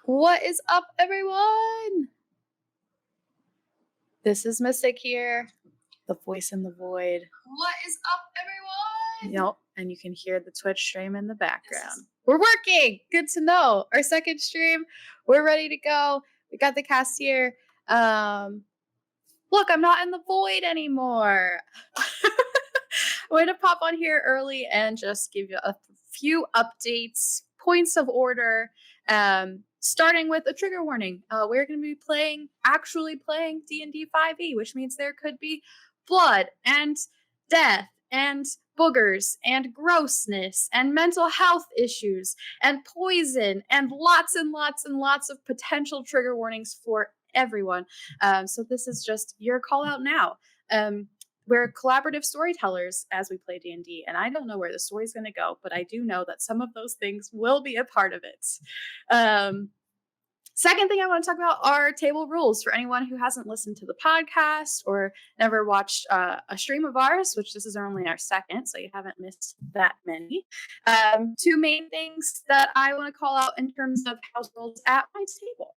What is up, everyone? This is Mystic here, the voice in the void. What is up, everyone? Yep, and you can hear the Twitch stream in the background. We're working! Good to know. Our second stream, we're ready to go. We got the cast here. Look, I'm not in the void anymore. I'm going to pop on here early and just give you a few updates, points of order, starting with a trigger warning. We're going to be actually playing D&D 5e, which means there could be blood and death and boogers and grossness and mental health issues and poison and lots of potential trigger warnings for everyone. So this is just your call out now. We're collaborative storytellers as we play D&D, and I don't know where the story's going to go, but I do know that some of those things will be a part of it. Second thing I want to talk about are table rules for anyone who hasn't listened to the podcast or never watched a stream of ours, which this is only our second, so you haven't missed that many. Two main things that I want to call out in terms of house rules at my table.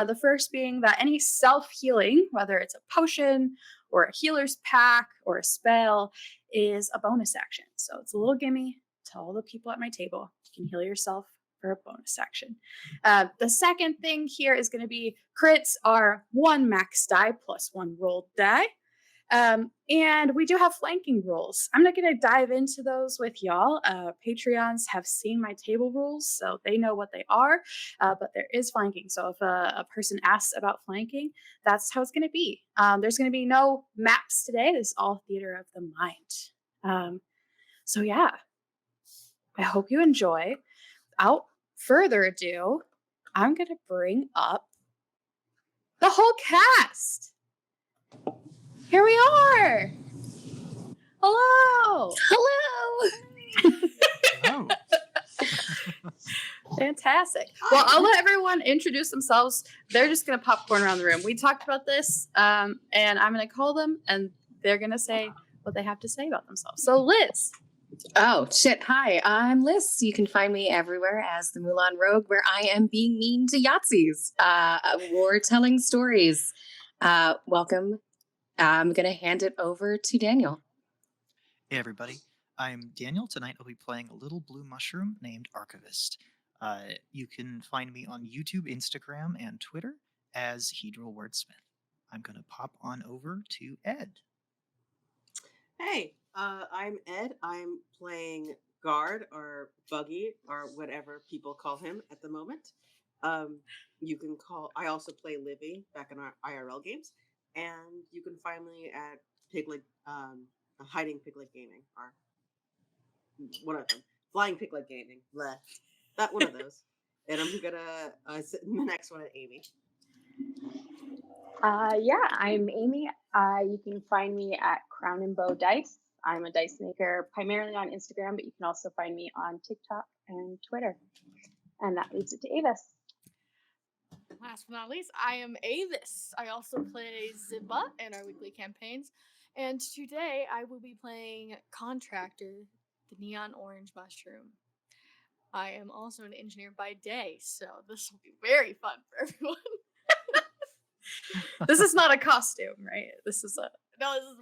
The first being that any self-healing, whether it's a potion or a healer's pack or a spell, is a bonus action. So it's a little gimme to all the people at my table. You can heal yourself for a bonus action. The second thing here is going to be crits are 1 max die plus 1 rolled die. And we do have flanking rules. I'm not going to dive into those with y'all. Patreons have seen my table rules, so they know what they are, but there is flanking. So if a person asks about flanking, that's how it's going to be. There's going to be no maps today. This is all theater of the mind. So yeah, I hope you enjoy. Without further ado, I'm going to bring up the whole cast. Here we are. Hello. Hello. Fantastic. Well, I'll let everyone introduce themselves. They're just going to popcorn around the room. We talked about this, and I'm going to call them, and they're going to say what they have to say about themselves. So, Liz. Oh, shit. Hi, I'm Liz. You can find me everywhere as the Mulan Rogue, where I am being mean to Yahtzees. We're telling stories. Welcome. I'm going to hand it over to Daniel. Hey, everybody. I'm Daniel. Tonight I'll be playing a little blue mushroom named Archivist. You can find me on YouTube, Instagram, and Twitter as Hedral Wordsmith. I'm going to pop on over to Ed. Hey, I'm Ed. I'm playing Guard or Buggy or whatever people call him at the moment. I also play Livy back in our IRL games, and you can find me at Piglet, Hiding Piglet Gaming, or one of them, Flying Piglet Gaming. That one of those. And I'm gonna sit in the next one at Amy. Yeah, I'm Amy. You can find me at Crown and Bow Dice. I'm a dice maker primarily on Instagram, but you can also find me on TikTok and Twitter. And that leads it to Avis. Last but not least, I am Avis. I also play Ziba in our weekly campaigns. And today I will be playing Contractor, the neon orange mushroom. I am also an engineer by day, so this will be very fun for everyone. This is not a costume, right? No, this is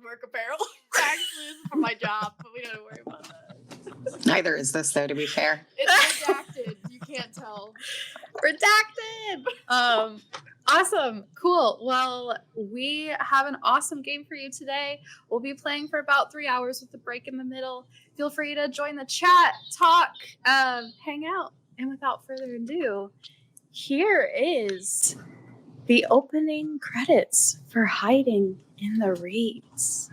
work apparel. Actually, this is for my job, but we don't have to worry about that. Neither is this, though, to be fair. It's redacted. You can't tell. Redacted! Awesome. Cool. Well, we have an awesome game for you today. We'll be playing for about 3 hours with a break in the middle. Feel free to join the chat, talk, hang out. And without further ado, here is the opening credits for Hiding in the Reeds.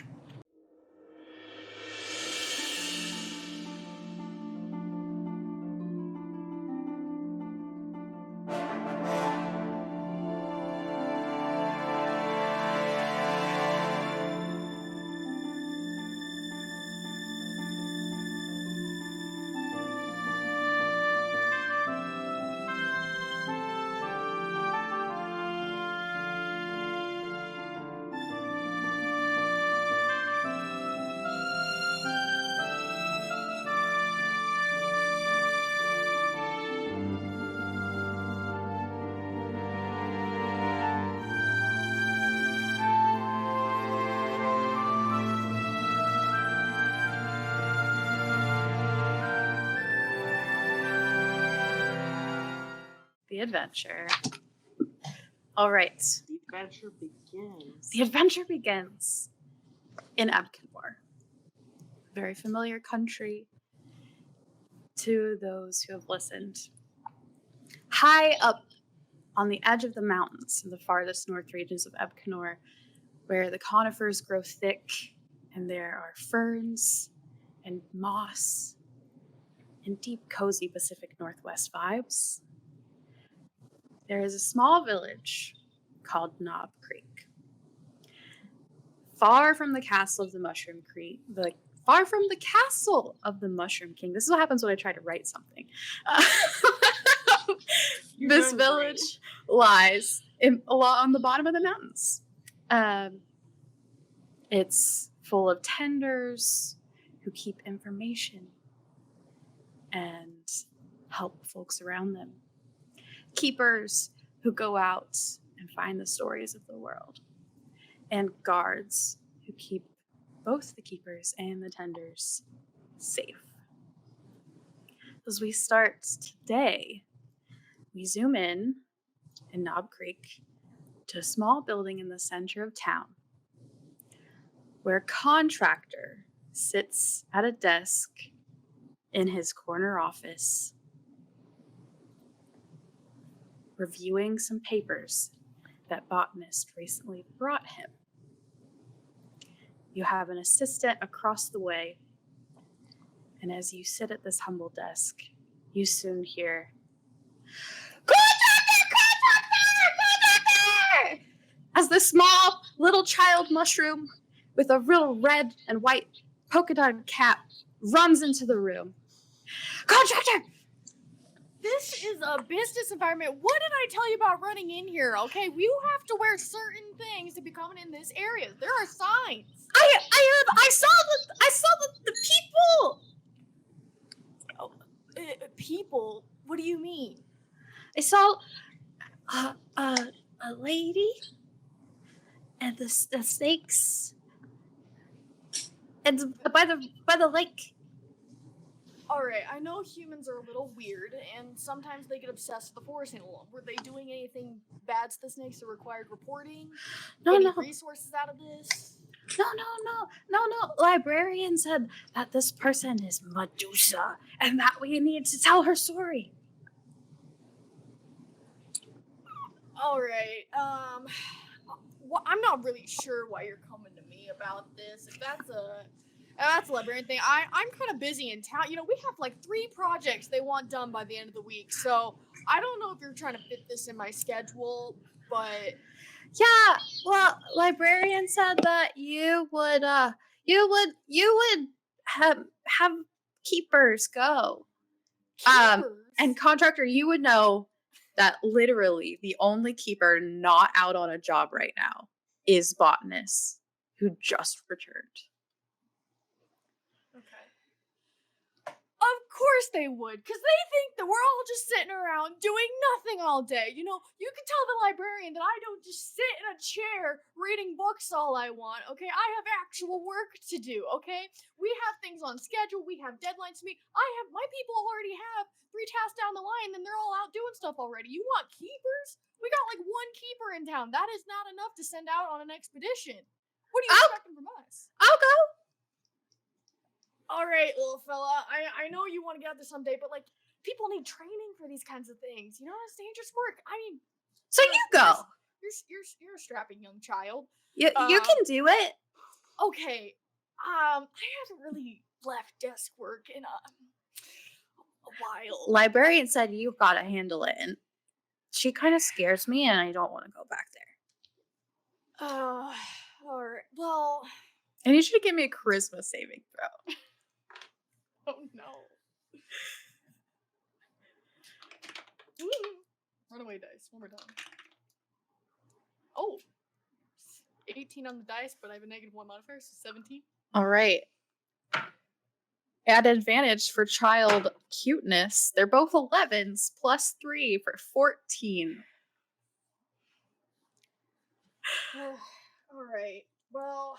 the adventure. All right. The adventure begins. The adventure begins in Abkanor. Very familiar country to those who have listened. High up on the edge of the mountains in the farthest north regions of Abkanor, where the conifers grow thick and there are ferns and moss and deep, cozy Pacific Northwest vibes, there is a small village called Knob Creek. Far from the castle of the Mushroom Creek, far from the castle of the Mushroom King. This is what happens when I try to write something. This village lies on the bottom of the mountains. It's full of tenders who keep information and help folks around them. Keepers who go out and find the stories of the world. And guards who keep both the keepers and the tenders safe. As we start today, we zoom in Knob Creek to a small building in the center of town where a contractor sits at a desk in his corner office reviewing some papers that botanist recently brought him. You have an assistant across the way, and as you sit at this humble desk, you soon hear, contractor! As the small little child mushroom with a real red and white polka dot cap runs into the room. Contractor! This is a business environment. What did I tell you about running in here? Okay, you have to wear certain things to be coming in this area. There are signs. I saw the people. Oh, people? What do you mean? I saw a lady and the snakes and by the lake. All right, I know humans are a little weird, and sometimes they get obsessed with the forest animal. Were they doing anything bad to the snakes that required reporting? No. Resources out of this? No. Librarian said that this person is Medusa and that we need to tell her story. All right. Well, I'm not really sure why you're coming to me about this. If that's a librarian thing. I'm kind of busy in town. You know, we have like 3 projects they want done by the end of the week. So I don't know if you're trying to fit this in my schedule, but Yeah, well, librarian said that you would have keepers go. keepers. And contractor, you would know that literally the only keeper not out on a job right now is botanist, who just returned. Okay. Of course they would, because they think that we're all just sitting around doing nothing all day. You know, you can tell the librarian that I don't just sit in a chair reading books all I want, okay? I have actual work to do, okay? We have things on schedule, we have deadlines to meet. My people already have 3 tasks down the line, and they're all out doing stuff already. You want keepers? We got like 1 keeper in town. That is not enough to send out on an expedition. What are you expecting from us? I'll go. All right, little fella. I know you want to get out there someday, but like, people need training for these kinds of things. You know, it's dangerous work. I mean, So you go. You're a strapping young child. You can do it. Okay. I haven't really left desk work in a while. Librarian said you gotta handle it, and she kind of scares me, and I don't want to go back there. All right. Well, I need you to give me a charisma saving throw. oh no. Runaway dice. One more time. Oh. 18 on the dice, but I have a -1 modifier, so 17. All right. Add advantage for child cuteness. They're both 11s plus 3 for 14. All right. Well,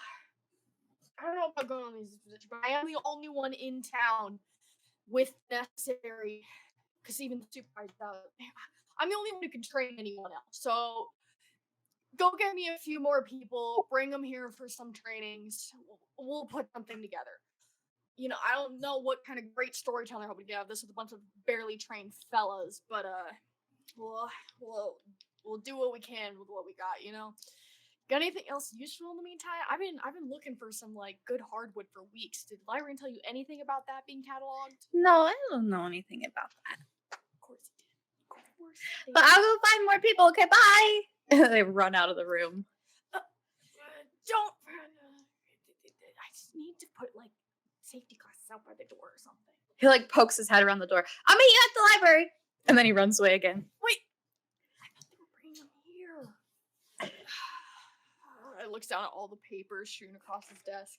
I don't know about going on these positions, but I am the only one in town with necessary, because even the supervisor's out. I'm the only one who can train anyone else. So go get me a few more people, bring them here for some trainings. We'll put something together. I don't know what kind of great storytelling I hope we have this with a bunch of barely trained fellas, but we'll we'll do what we can with what we got. Got anything else useful in the meantime? I've been looking for some good hardwood for weeks. Did Lyran tell you anything about that being cataloged? No, I don't know anything about that. Of course he did. Of course. But I'll go find more people. Okay, bye. They run out of the room. Don't. I just need to put safety glasses out by the door or something. He pokes his head around the door. I'll meet you at the library. And then he runs away again. Wait. I thought they were bringing them here. I looks down at all the papers strewn across his desk.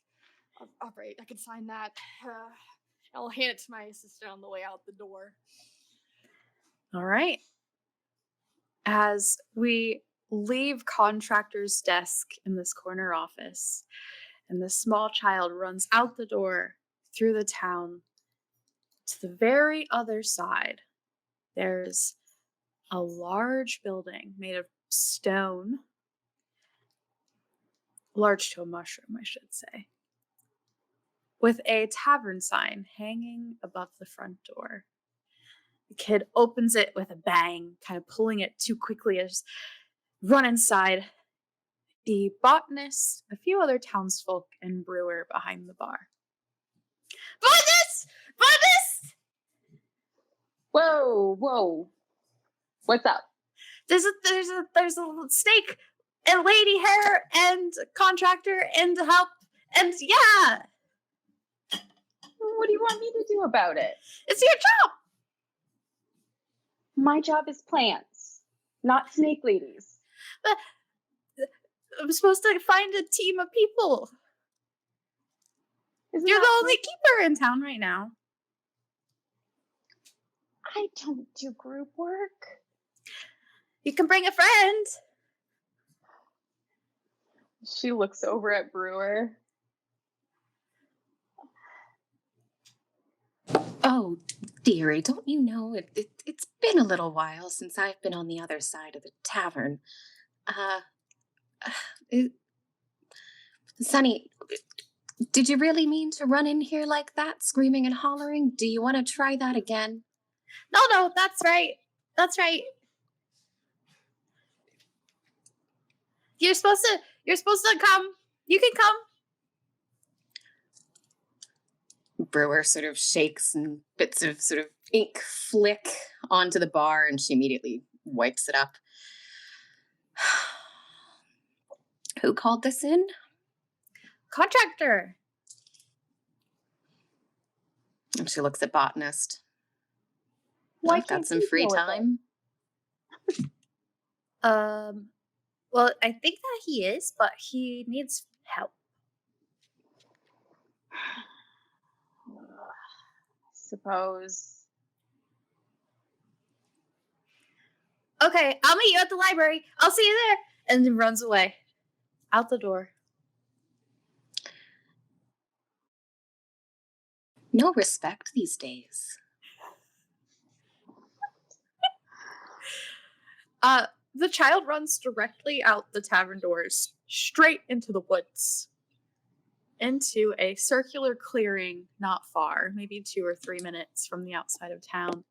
All right, I can sign that. I'll hand it to my assistant on the way out the door. All right. As we leave Contractor's desk in this corner office, and the small child runs out the door through the town, to the very other side, there's a large building made of stone. Large to a mushroom, I should say. With a tavern sign hanging above the front door. The kid opens it with a bang, kind of pulling it too quickly as run inside. The botanist, a few other townsfolk, and brewer behind the bar. Botanist! Botanist! Whoa. What's up? There's a snake and lady hair and contractor and help and yeah. What do you want me to do about it? It's your job. My job is plants, not snake ladies. But I'm supposed to find a team of people. Isn't You're that the only keeper in town right now. I don't do group work. You can bring a friend. She looks over at Brewer. Oh, dearie, don't you know it's been a little while since I've been on the other side of the tavern. Sonny, did you really mean to run in here like that, screaming and hollering? Do you want to try that again? No, that's right. That's right. You're supposed to come. You can come. Brewer sort of shakes and bits of sort of ink flick onto the bar, and she immediately wipes it up. Who called this in? Contractor. And she looks at botanist. Why I've got can't some you free deal with it? time. Well, I think that he is, but he needs help. Suppose. Okay, I'll meet you at the library. I'll see you there. And then runs away. Out the door. No respect these days. The child runs directly out the tavern doors, straight into the woods. Into a circular clearing not far, maybe 2 or 3 minutes from the outside of town.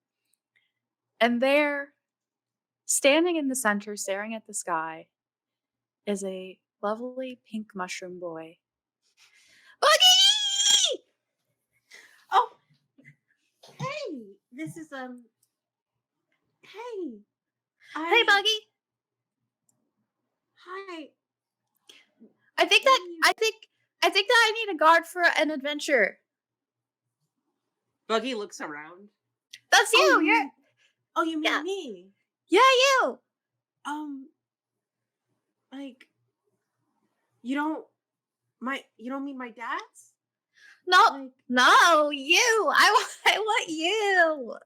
And there, standing in the center, staring at the sky, is a lovely pink mushroom boy. Buggy! Oh, hey, this is Hey, Hey, Buggy. Hi. I think that I need a guard for an adventure. Buggy looks around. That's you. You're You mean Yeah. me? yeah, you. Like, you don't mean my dad's? No, Like, no, you. I want you.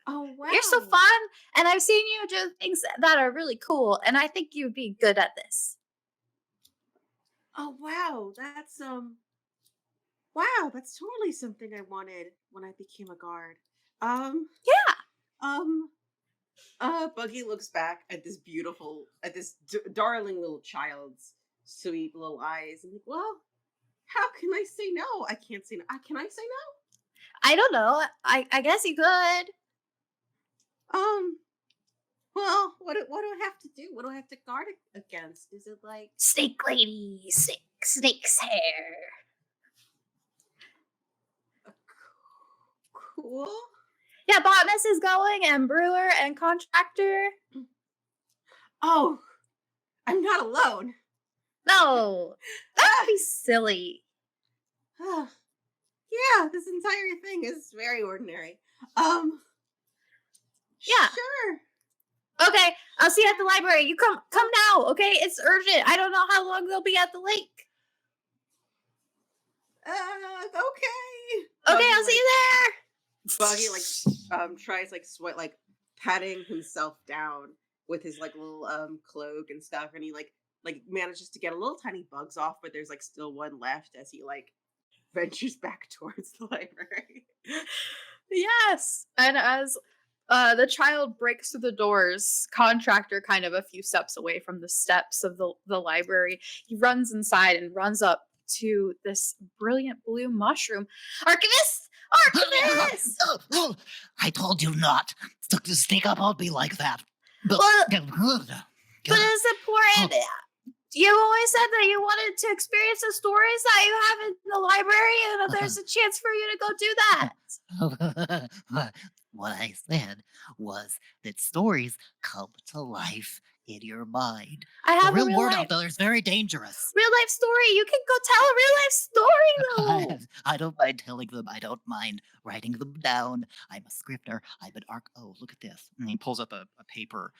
oh wow. You're so fun, and I've seen you do things that are really cool, and I think you'd be good at this. Oh wow, wow, that's totally something I wanted when I became a guard. Yeah. Buggy looks back at this darling little child's sweet little eyes and like, well, how can I say no? I can't say no. Can I say I don't know. I guess you could. no? Well, what do I have to do? What do I have to guard against? Is it like Snake lady, snake's hair. cool? Yeah, botanist is going, and brewer and contractor. Oh, I'm not alone. No, that would be silly. Yeah, this entire thing is very ordinary. Yeah. Sure. Okay, I'll see you at the library. You come now, okay? It's urgent. I don't know how long they'll be at the lake. Okay. Okay, I'll see you there. Buggy tries patting himself down with his little cloak and stuff, and he like manages to get a little tiny bugs off, but there's still one left as he ventures back towards the library. Yes, and as the child breaks through the doors, contractor kind of a few steps away from the steps of the library. He runs inside and runs up to this brilliant blue mushroom. Archivist! Archivist! I told you not to sneak up on me like that. But, Well, but it's important. You always said that you wanted to experience the stories that you have in the library, and there's a chance for you to go do that. What I said was that stories come to life in your mind. I have The a real world life, out there is very dangerous. real life story. You can go tell a real life story, though. I don't mind telling them. I don't mind writing them down. I'm a scrivener. I'm an arc. Oh, look at this. And he pulls up a paper.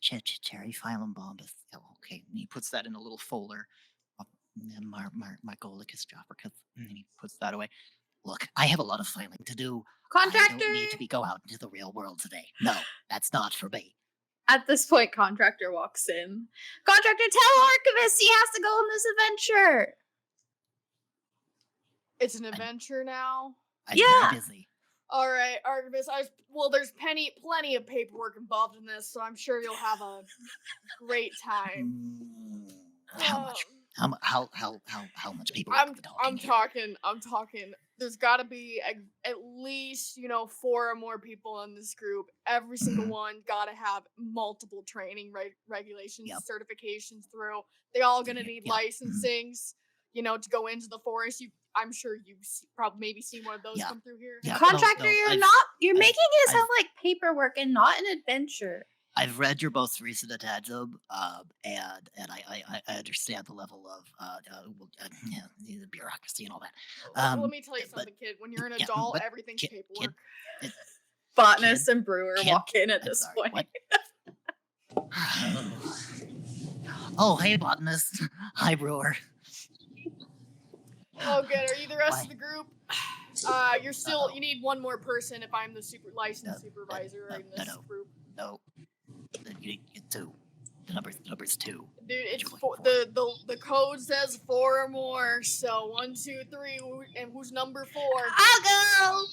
Cherry phylum bombus. Oh, okay. And he puts that in a little folder. And Margolicus Joffricus. And he puts that away. Look, I have a lot of filing to do. Contractor. I don't need to go out into the real world today. No, that's not for me. At this point, contractor walks in. Contractor, tell Archivist he has to go on this adventure. It's an adventure now. I'm Yeah. very busy. All right, Archivist. There's plenty of paperwork involved in this, so I'm sure you'll have a great time. How much? How much people are we talking here? I'm talking. There's got to be at least 4 or more people in this group. Every single one got to have multiple training regulations, certifications through. They all gonna need licensings, to go into the forest. I'm sure you've probably maybe seen one of those come through here. Yeah. Contractor, No, you're making it sound like paperwork and not an adventure. I've read your most recent addendum, and I understand the level of the bureaucracy and all that. Let me tell you something, kid. When you're an adult, everything's paperwork. Botanist and brewer Kid? walk in at I'm this sorry, point. what? Oh, hey, botanist. Hi, brewer. Oh, good. Are you the rest of the group? You need one more person if I'm the licensed supervisor in this group. No. You get 2. The number's 2. Dude, it's the code says 4 or more. So 1, 2, 3, and who's number 4? I'll go.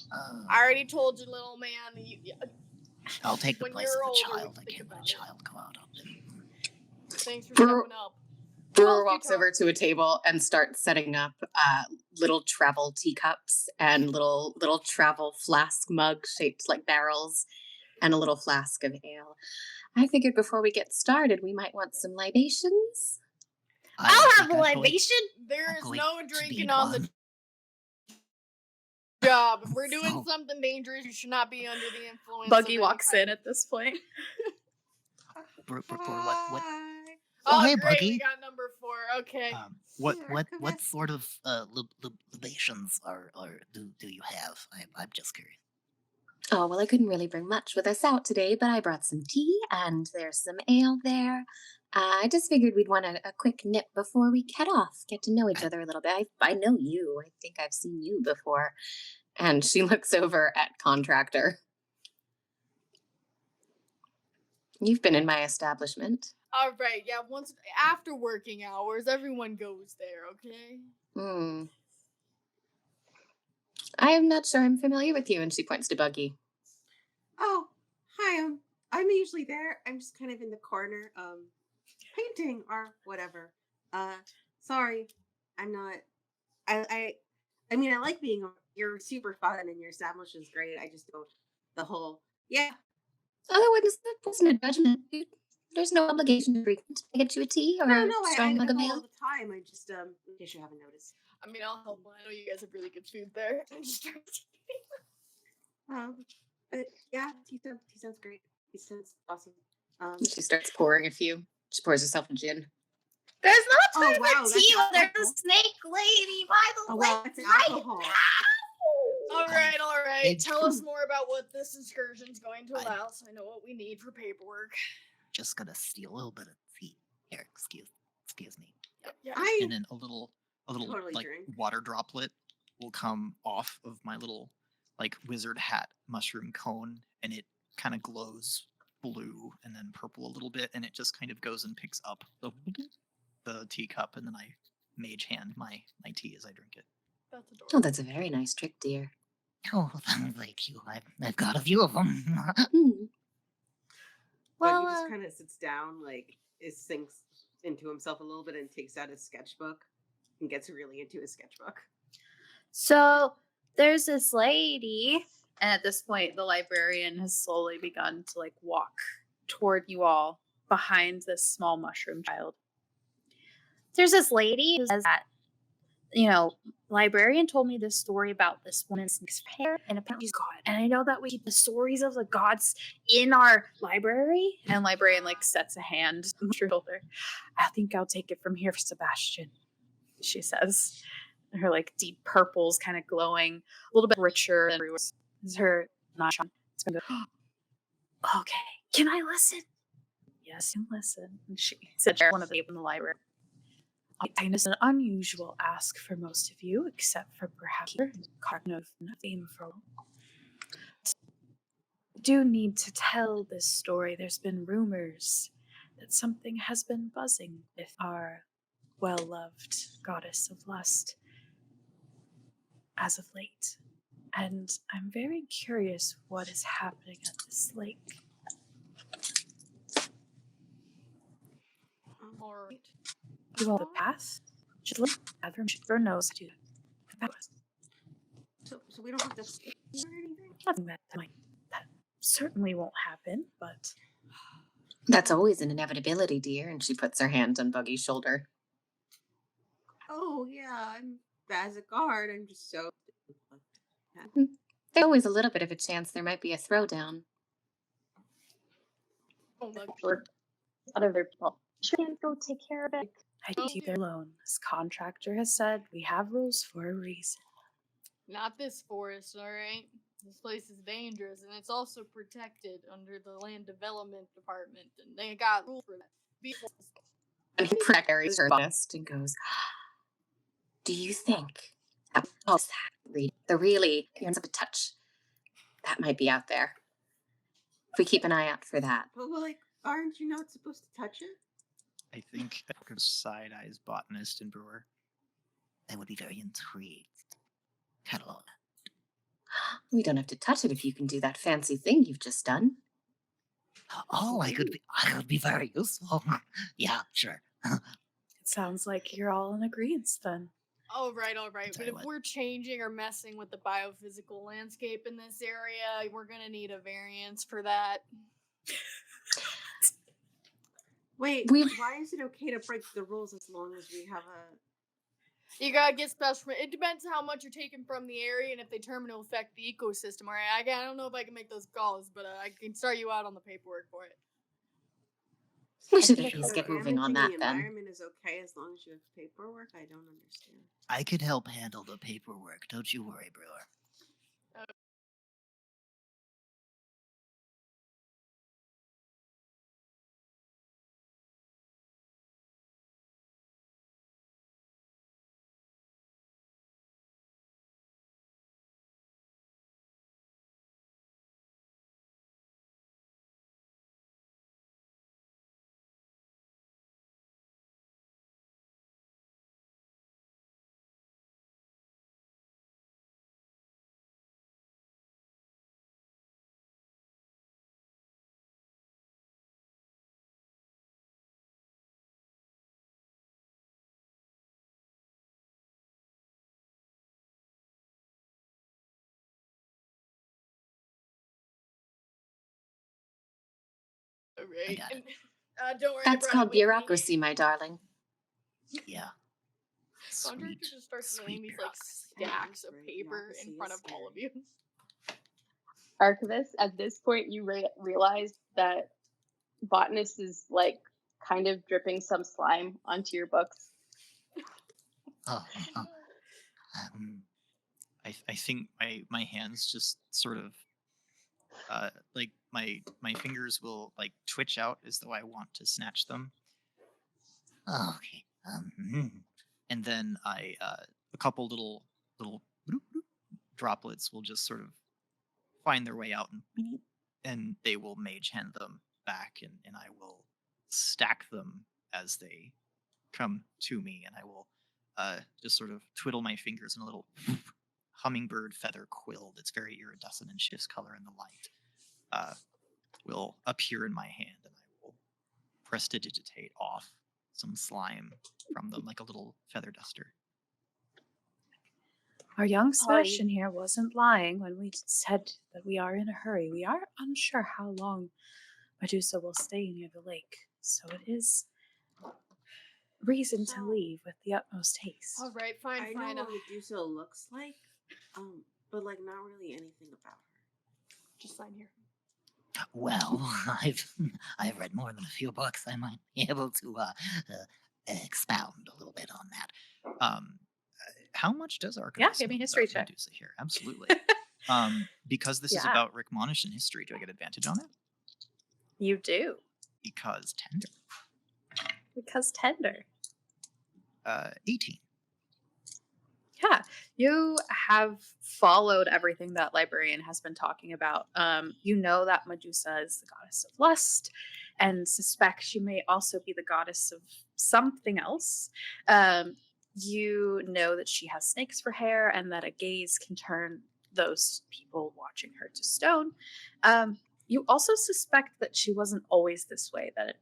I already told you, little man. I'll take the when place you're of the older, child. we I think can't let a about it. child come out of it. Thanks for Brewer- stepping up. Brewer walks over to a table and starts setting up little travel teacups and little travel flask mugs shaped like barrels and a little flask of ale. I figured before we get started, we might want some libations. I'll have a libation. There is going no to drinking be on the one. job. If we're doing So- something dangerous, you should not be under the influence. Buggy of walks any in at this point. What? Hi. Oh, hey, great, Buggy. we got number 4. Okay. What sort of libations do you have? I'm just curious. Oh, well, I couldn't really bring much with us out today, but I brought some tea and there's some ale there. I just figured we'd want a quick nip before we head off, get to know each other a little bit. I know you. I think I've seen you before. And she looks over at Contractor. You've been in my establishment. All right. Yeah. Once after working hours, everyone goes there. Okay. I am not sure I'm familiar with you. And she points to Buggy. Oh, Hi, I'm usually there. I'm just kind of in the corner, painting or whatever. Uh, sorry, I'm not. I, I mean, I like being. You're super fun and your establishment is great. I just don't. The whole, yeah. Otherwise, that wasn't a judgment. There's no obligation to frequent. I get you a tea or No, a no, strong I mug of go all ale. the time. I just in case you haven't noticed. I mean, I'll help. I know you guys have really good food there. Um, but yeah, tea sounds great. Tea sounds awesome. She starts pouring a few. She pours herself a gin. There's no Oh, time wow, for that's tea when there's a alcohol. snake lady by the Oh lake wow, that's right alcohol. now. All right, all right. Big Tell us more about what this excursion's going to I- allow, so I know what we need for paperwork. Just gonna steal a little bit of tea. Here, excuse me. Yeah. And then a little Totally like drink. water droplet will come off of my little like wizard hat mushroom cone, and it kind of glows blue and then purple a little bit, and it just kind of goes and picks up the teacup, and then I mage hand my tea as I drink it. That's Oh, adorable. that's a very nice trick, dear. Oh, thank you. I've got a few of them. Hmm. But well, he just kind of sits down, like it sinks into himself a little bit, and takes out his sketchbook and gets really into his sketchbook. So there's this lady, and at this point, the librarian has slowly begun to like walk toward you all behind this small mushroom child. There's this lady who says that, librarian told me this story about this woman's hair, and apparently she's God. And I know that we keep the stories of the gods in our library. And librarian like sets a hand on her shoulder. I think I'll take it from here, Sebastian, she says. Her like deep purples kind of glowing, a little bit richer than everyone's. Is her not Sean? It's gonna go, okay, can I listen? Yes, you can listen. And she said one of the people in the library. It is an unusual ask for most of you, except for perhaps Cardinal theme for. Do need to tell this story. There's been rumors that something has been buzzing with our well-loved goddess of lust as of late. And I'm very curious what is happening at this lake. All right. You all the path? Just look at her. She knows to So we don't have to see or anything. nothing that certainly won't happen, but That's always an inevitability, dear. And she puts her hand on Buggy's shoulder. Oh yeah, I'm as a guard. I'm just so. There's always a little bit of a chance there might be a throwdown. Oh my Or other people. She can't go take care of it. I do keep it alone. This contractor has said we have rules for a reason. Not this forest, all right? This place is dangerous, and it's also protected under the Land Development Department, and they got rules for that. And he carries her honest and goes, do you think that the really appearance of a touch that might be out there? If we keep an eye out for that. But like, aren't you not supposed to touch it? I think side eyes botanist and brewer. I would be very intrigued. Catalog. We don't have to touch it if you can do that fancy thing you've just done. Oh, I could be very useful. Yeah, sure. It sounds like you're all in agreement then. All right. But Tell if you what. we're changing or messing with the biophysical landscape in this area, we're gonna need a variance for that. Wait, We- why is it okay to break the rules as long as we have a? You gotta get special. It depends how much you're taking from the area and if they determine to affect the ecosystem. All right, I don't know if I can make those calls, but I can start you out on the paperwork for it. We should think at least So get moving on damaging that the then. environment is okay as long as you have paperwork. I don't understand. I could help handle the paperwork. Don't you worry, brewer. Alright. got it. And, don't worry, I That's brought it called with me. bureaucracy, my darling. Yeah. Contractor Sweet, just starts laying sweet these bureaucracy. stacks of Right, paper bureaucracy in is front of all of you. Archivist, at this point, you realize that botanist is like kind of dripping some slime onto your books. Oh, oh, I think my hands just sort of like my fingers will like twitch out as though I want to snatch them, oh, okay. and then a couple little bloop, bloop droplets will just sort of find their way out and bloop, and they will mage hand them back, and I will stack them as they come to me, and I will just sort of twiddle my fingers in a little hummingbird feather quill that's very iridescent and shifts color in the light. Will appear in my hand, and I will prestidigitate off some slime from them like a little feather duster. Our young Sorry. Sebastian here wasn't lying when we said that we are in a hurry. We are unsure how long Medusa will stay near the lake, so it is reason to So- leave with the utmost haste. Alright, fine, I fine. know what Medusa looks like, but like not really anything about her. Just sign here. Well, I've read more than a few books. I might be able to expound a little bit on that. How much does Archivist Yeah, give me know history about check. Medusa here? Absolutely. Because this is Yeah. about Rick Monish and history, do I get advantage on it? You do, Because tender. because tender. 18. Yeah, you have followed everything that librarian has been talking about. You know that Medusa is the goddess of lust, and suspect she may also be the goddess of something else. You know that she has snakes for hair, and that a gaze can turn those people watching her to stone. You also suspect that she wasn't always this way, that it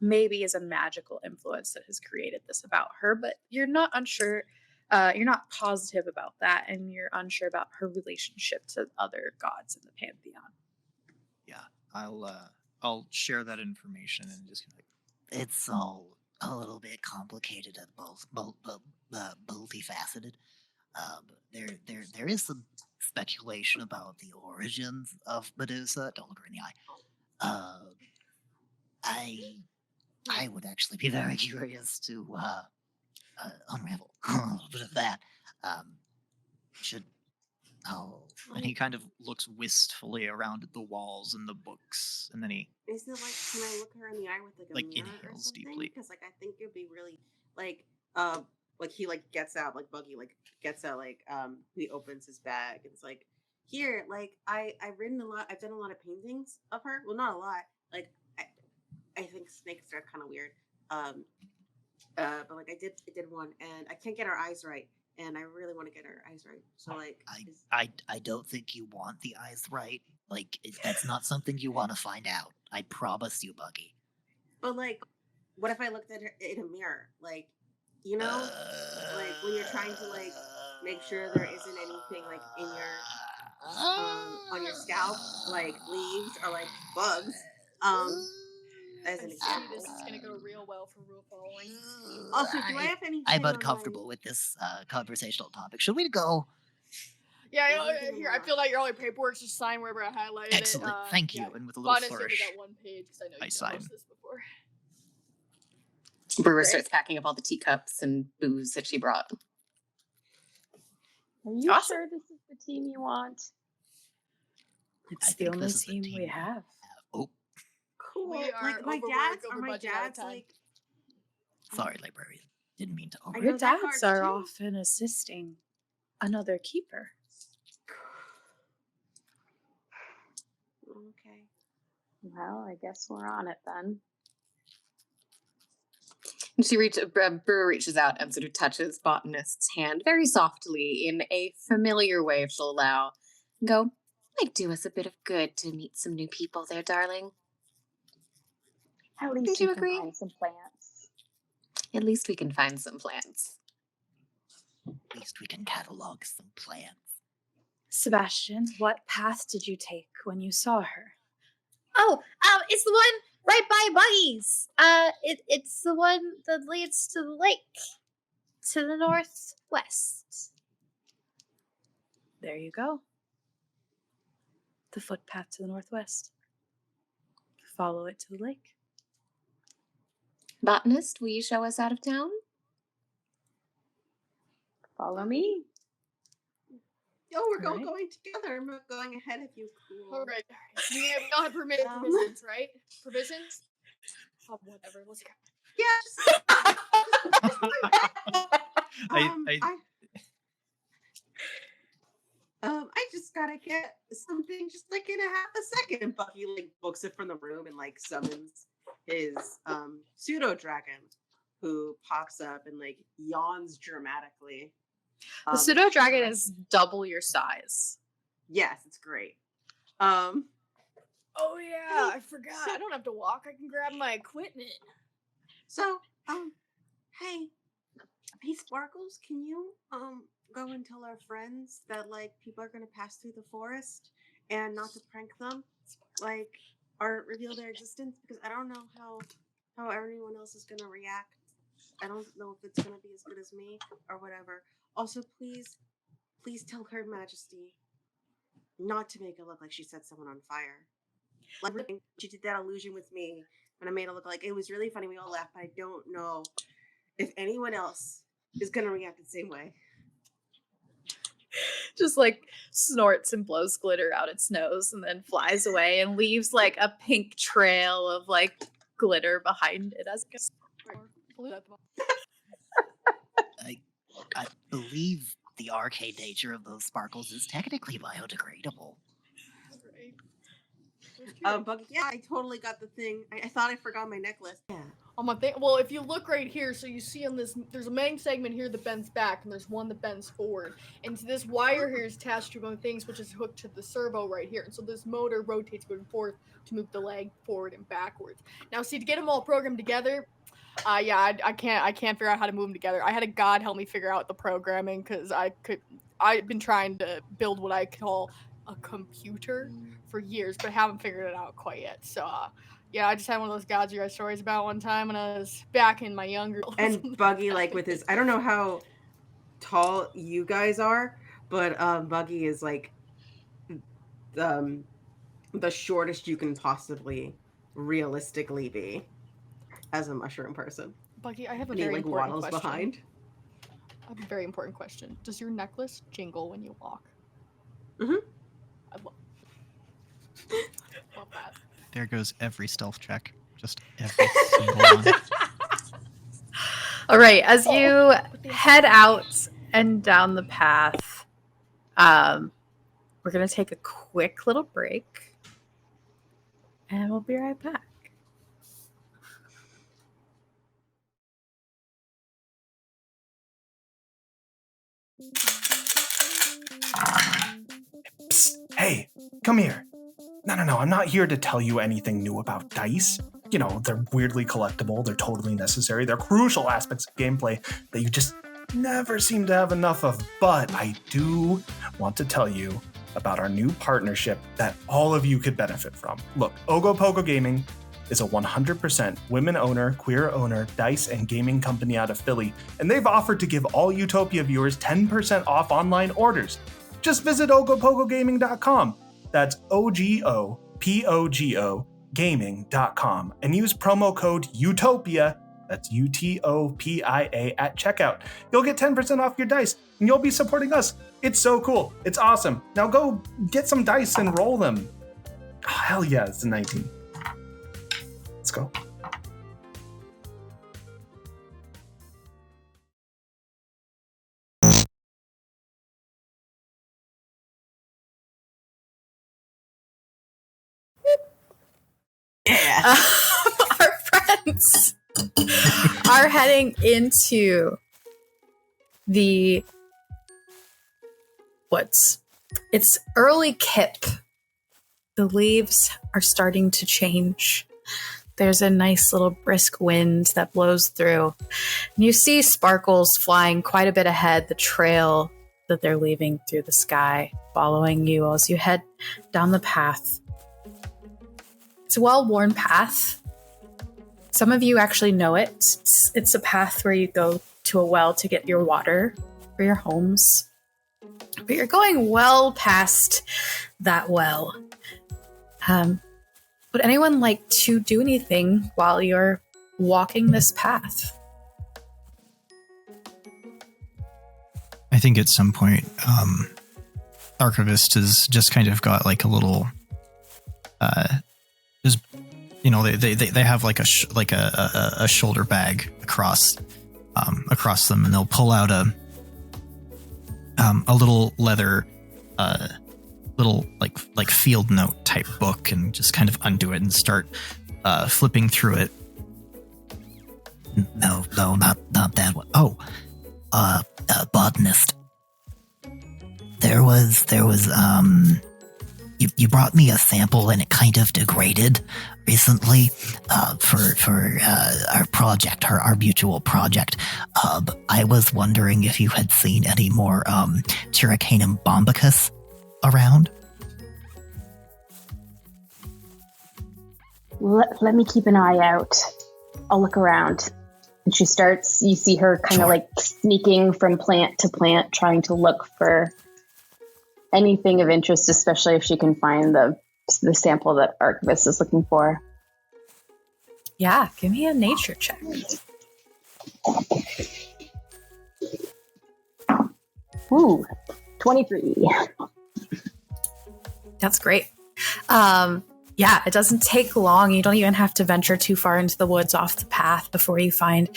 maybe is a magical influence that has created this about her, but you're not unsure. You're not positive about that, and you're unsure about her relationship to other gods in the pantheon. Yeah, I'll share that information and just like, It's all a little bit complicated and multifaceted. There is some speculation about the origins of Medusa. Don't look her in the eye. I would actually be very curious to unravel a little bit of that. Should and he kind of looks wistfully around at the walls and the books, and then he Is it like, can I look her in the eye with like a Like, mirror or inhales something? deeply. Because like I think it'd be really like he like gets out like Buggy like gets out like he opens his bag and it's like here like I've written a lot, I've done a lot of paintings of her. Well, not a lot. Like I think snakes are kind of weird. But like I did one and I can't get her eyes right, and I really want to get her eyes right. So like I don't think you want the eyes right. Like that's not something you want to find out. I promise you, Buggy. But like, what if I looked at her in a mirror? Like, you know, like when you're trying to like make sure there isn't anything like in your on your scalp, like leaves or like bugs. As an I see example. this is gonna go real well for rule following. Also, do I have anything? I'm on uncomfortable my... with this conversational topic. Should we go? Yeah, What do you think here, I'm I feel like your only paperwork's just sign wherever I highlighted Excellent, it. thank you. Yeah. and with a little Bonus, you'll flourish, get one page because I know I you've sign. done most of this before. Brewer Great. starts packing up all the teacups and booze that she brought. Are you Awesome. sure this is the team you want? It's I the think only this is the team team we we have. Oh, Cool. We are like my overworked, dad's over are my budget all the dad's time. like sorry, librarian. Didn't mean to I over. know Your that dads part are too. often assisting another keeper. Okay. Well, I guess we're on it then. And Brewer reaches out and sort of touches Botanist's hand very softly in a familiar way, if she'll allow. And go, might do us a bit of good to meet some new people there, darling. At least Don't we you can agree? find some plants. At least we can find some plants. At least we can catalog some plans. Sebastian, what path did you take when you saw her? Oh, it's the one Right by Buggies. It's the one that leads to the lake. To the northwest. There you go. The footpath to the northwest. Follow it to the lake. Botanist, will you show us out of town? Follow me. Oh, we're Alright. going together. I'm not going ahead of you. Cool. All right. We don't have provisions, right? Provisions? Oh, whatever. Let's go. Yeah. I just gotta get something just like in a half a second. And Bucky like books it from the room and like summons his pseudo dragon, who pops up and like yawns dramatically. The pseudo dragon is double your size. Yes, it's great. Oh yeah, I forgot. I don't have to walk. I can grab my equipment. So, hey Sparkles, can you go and tell our friends that like people are gonna pass through the forest and not to prank them, like, or reveal their existence, because I don't know how everyone else is gonna react. I don't know if it's gonna be as good as me or whatever. Also, please tell Her Majesty not to make it look like she set someone on fire. Like she did that illusion with me, and I made it look like it was really funny. We all laughed, but I don't know if anyone else is gonna react the same way. Just like snorts and blows glitter out its nose and then flies away and leaves like a pink trail of like glitter behind it as it goes. I believe the arcade nature of those sparkles is technically biodegradable. But yeah, I totally got the thing. I thought I forgot my necklace. Yeah. On my thing. Well, if you look right here, so you see on this, there's a main segment here that bends back, and there's one that bends forward. And this wire here is attached to one of the things, which is hooked to the servo right here. And so this motor rotates back and forth to move the leg forward and backwards. Now, see, to get them all programmed together, I can't figure out how to move them together. I had a god help me figure out the programming because I've been trying to build what I call a computer for years, but haven't figured it out quite yet. So, yeah, I just had one of those gods you read stories about one time when I was back in my younger. And Buggy, like with his, I don't know how tall you guys are, but Buggy is like the shortest you can possibly realistically be as a mushroom person. Buggy, I have a And he very like important waddles question. behind. I have a very important question. Does your necklace jingle when you walk? Mhm. I love that. There goes every stealth check. Just every single one. All right, as you head out and down the path, we're going to take a quick little break, and we'll be right back. Psst, hey, come here. No, I'm not here to tell you anything new about dice. You know, they're weirdly collectible, they're totally necessary, they're crucial aspects of gameplay that you just never seem to have enough of. But I do want to tell you about our new partnership that all of you could benefit from. Look, Ogopogo Gaming is a 100% women-owner, queer-owner dice and gaming company out of Philly, and they've offered to give all Utopia viewers 10% off online orders. Just visit ogopogogaming.com. That's OGOPOGO gaming.com and use promo code UTOPIA, that's UTOPIA, at checkout. You'll get 10% off your dice and you'll be supporting us. It's so cool. It's awesome. Now go get some dice and roll them. Oh, hell yeah, it's the 19. Let's go. Yeah. Our friends are heading into the woods. It's early kip. The leaves are starting to change. There's a nice little brisk wind that blows through. And you see sparkles flying quite a bit ahead, the trail that they're leaving through the sky, following you as you head down the path. It's a well-worn path. Some of you actually know it. It's a path where you go to a well to get your water for your homes. But you're going well past that well. Would anyone like to do anything while you're walking this path? I think at some point, Archivist has just kind of got like a little, just, you know, they have like a shoulder bag across them, and they'll pull out a little leather, little like field note type book, and just kind of undo it and start flipping through it. No, not that one. Oh, botanist. There was you brought me a sample and it kind of degraded recently for our project, our mutual project. I was wondering if you had seen any more Chiricanum bombicus around. Let me keep an eye out. I'll look around. And she starts, you see her kind of like sneaking from plant to plant, trying to look for anything of interest, especially if she can find the sample that Archivist is looking for. Yeah, give me a nature check. Ooh, 23. That's great. Yeah, it doesn't take long. You don't even have to venture too far into the woods off the path before you find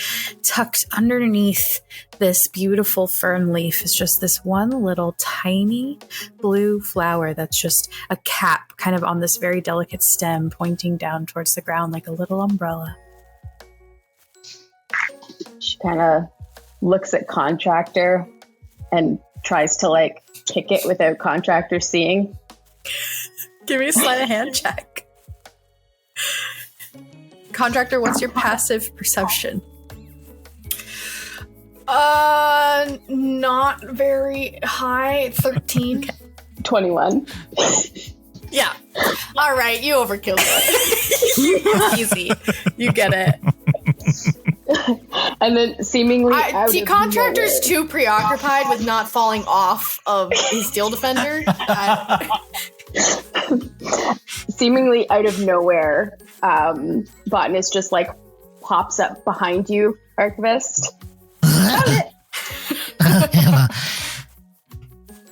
tucked underneath this beautiful fern leaf is just this one little tiny blue flower that's just a cap kind of on this very delicate stem pointing down towards the ground like a little umbrella. She kind of looks at Contractor and tries to like kick it without Contractor seeing. Give me a sleight of hand check. Contractor, what's your passive perception? Not very high. 13. 21. Yeah. All right, you overkilled it. Easy. You get it. And then seemingly Contractor's too preoccupied with not falling off of his Steel Defender. Seemingly out of nowhere, Botanist just like pops up behind you, Archivist.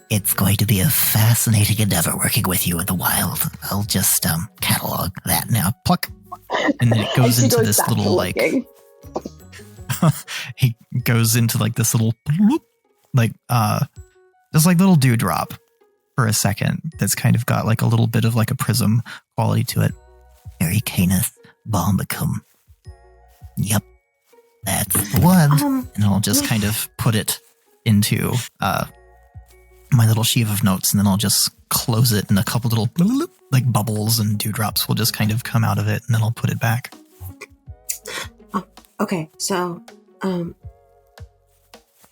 It's going to be a fascinating endeavor working with you in the wild. I'll just catalog that now. Pluck. And then it goes into this little like he goes into like this little like just like little dewdrop for a second that's kind of got like a little bit of like a prism quality to it. Chiricanum bombicum. Yep. That's the one. And I'll just kind of put it into my little sheaf of notes, and then I'll just close it, and a couple little like bubbles and dewdrops will just kind of come out of it, and then I'll put it back. Okay, so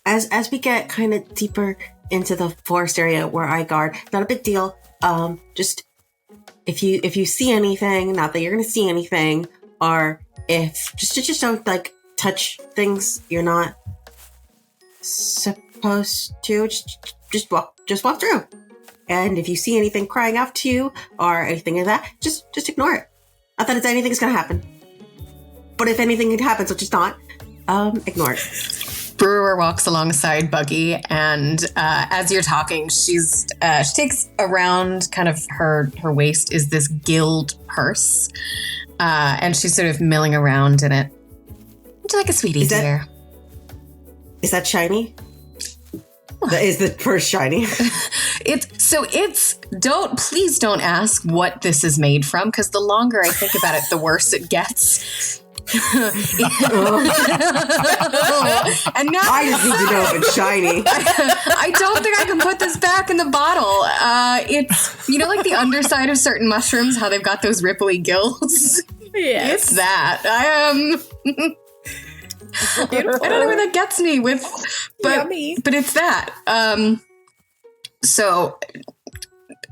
as we get kind of deeper into the forest area where I guard, not a big deal. Just if you see anything, not that you're gonna see anything, or if just don't like touch things you're not supposed to. Just walk through. And if you see anything crying out to you or anything like that, just ignore it. Not that anything's gonna happen. But if anything happens, which is not, ignore it. Brewer walks alongside Buggy, and as you're talking, she takes around kind of her waist is this gilt purse, and she's sort of milling around in it. Would you like a sweetie, dear? Is that shiny? Is the purse shiny? Please don't ask what this is made from, because the longer I think about it, the worse it gets. And now I just need to know if it's shiny. I don't think I can put this back in the bottle. It's, like the underside of certain mushrooms, how they've got those ripply gills. Yes. It's that. I don't know where that gets me with, but it's that. So,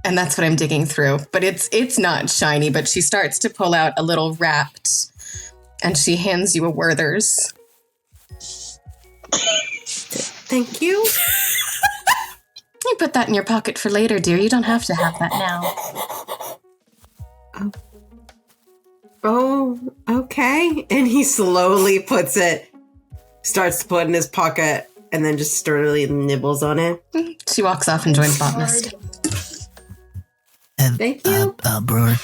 and that's what I'm digging through. But it's not shiny. But she starts to pull out a little wrapped And she hands you a Werther's. Thank you. You put that in your pocket for later, dear. You don't have to have that now. Oh, okay. And he slowly starts to put in his pocket, and then just sturdily nibbles on it. She walks off and joins Botanist. Thank you. Brewer.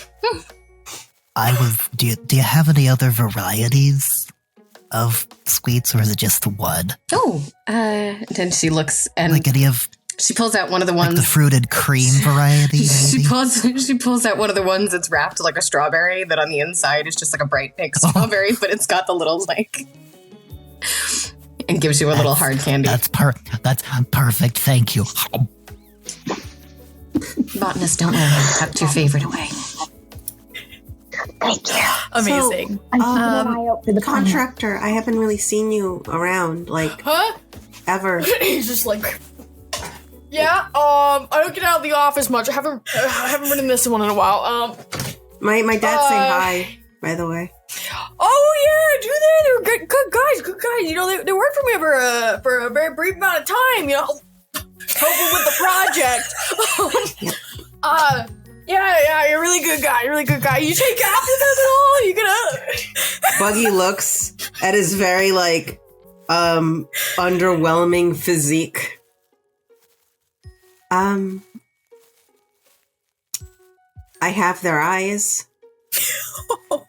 Do you have any other varieties of sweets, or is it just the one? Oh, then she looks and Like any of she pulls out one of the ones. like the fruited cream variety? She Maybe? pulls out one of the ones that's wrapped like a strawberry that on the inside is just like a bright pink strawberry, but it's got the little like and gives you a little hard candy. That's perfect. Thank you. Botanist, don't worry, I tucked your favorite away. Thank you. Amazing. I'm keeping an eye out for the Contractor, I haven't really seen you around, like, Huh? ever. He's just like, yeah. I don't get out of the office much. I haven't been in this one in a while. My dad saying hi, by the way. Oh yeah, do they? They were good guys. You know, they worked for me for a very brief amount of time. You know, helping with the project. Yeah, you're a really good guy. You take after them at all? You gonna? Buggy looks at his very, like, underwhelming physique. I have their eyes. Well,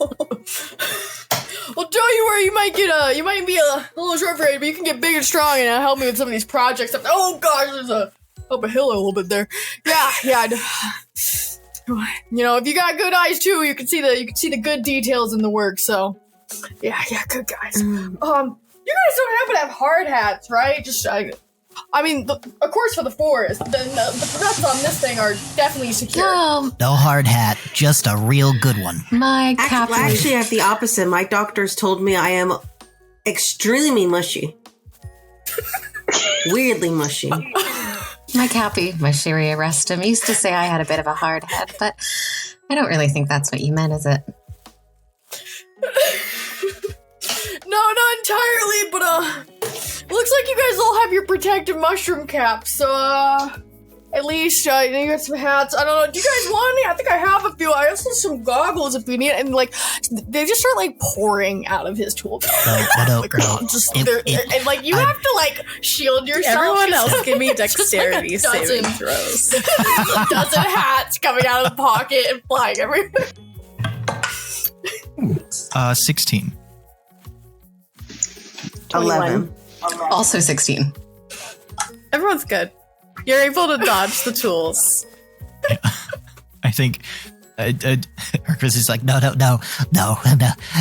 don't you worry. You might be a little short for it, but you can get big and strong and help me with some of these projects. Oh gosh, there's up a hill a little bit there. Yeah. You know, if you got good eyes too, you can see the good details in the work. So, yeah, good guys. You guys don't happen to have hard hats, right? Just, I mean, of course for the forest. The nuts on this thing are definitely secure. No hard hat, just a real good one. My cap. Actually, I have the opposite. My doctors told me I am extremely mushy. Weirdly mushy. My Cappy, my Siera Restum, used to say I had a bit of a hard head, but I don't really think that's what you meant, is it? No, not entirely, but looks like you guys all have your protective mushroom caps, so at least you got some hats. I don't know, do you guys want any? I think I have a few. I also have some goggles if you need it, and like they just start like pouring out of his tool belt. No. And like you have to like shield yourself. Everyone else give me dexterity Just like a saving dozen. throws. A dozen hats coming out of the pocket and flying everywhere. 16. 11. Also 16. Everyone's good. You're able to dodge the tools. I think Chris is like, no.